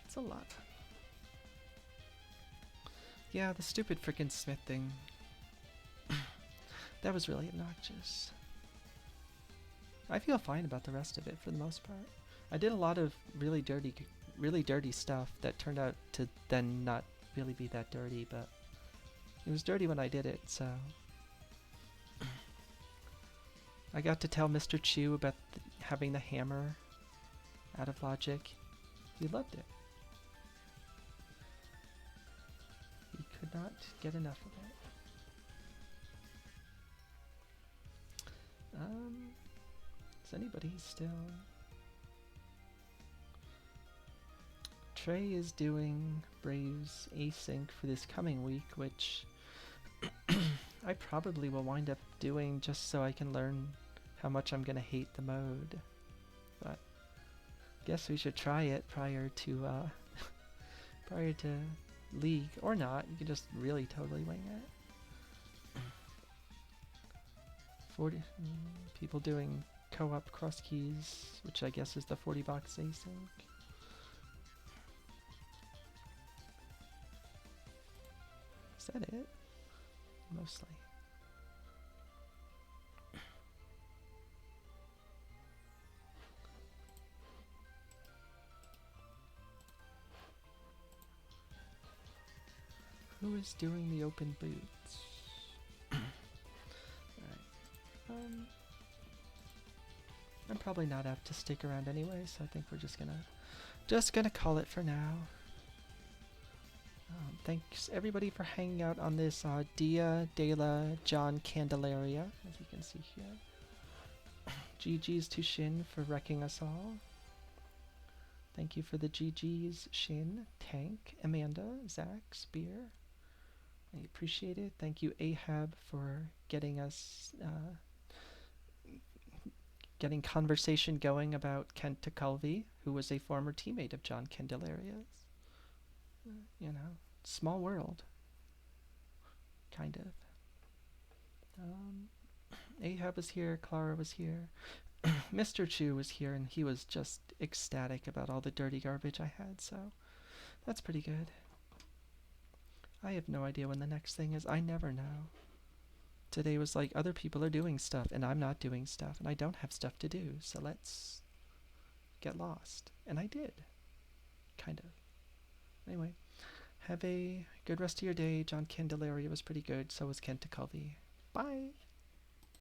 It's a lot. Yeah, the stupid frickin' Smith thing. That was really obnoxious. I feel fine about the rest of it for the most part. I did a lot of really dirty stuff that turned out to then not really be that dirty, but it was dirty when I did it, so... I got to tell Mr. Chu about having the hammer out of logic. He loved it. He could not get enough of it. Is anybody still... Trey is doing Braves async for this coming week, which I probably will wind up doing just so I can learn how much I'm gonna hate the mode. But guess we should try it prior to prior to League, or not. You can just really totally wing it. 40 people doing co-op Crosskeys, which I guess is the 40 box async. Is that it? Mostly. Who is doing the open boots? Alright. I'm probably not apt to stick around anyway, so I think we're just gonna call it for now. Thanks everybody for hanging out on this Dia, Dela, John Candelaria, as you can see here. GG's to Shin for wrecking us all. Thank you for the GG's, Shin, Tank, Amanda, Zach, Spear. I appreciate it. Thank you, Ahab, for getting us, getting conversation going about Kent Tuculvy, who was a former teammate of John Candelaria's. You know, small world. Kind of. Ahab was here, Clara was here. Mr. Chu was here, and he was just ecstatic about all the dirty garbage I had, so that's pretty good. I have no idea when the next thing is. I never know. Today was like, other people are doing stuff, and I'm not doing stuff, and I don't have stuff to do, so let's get lost. And I did. Kind of. Anyway, have a good rest of your day. John Candelaria was pretty good, so was Kent Tuculvy. Bye!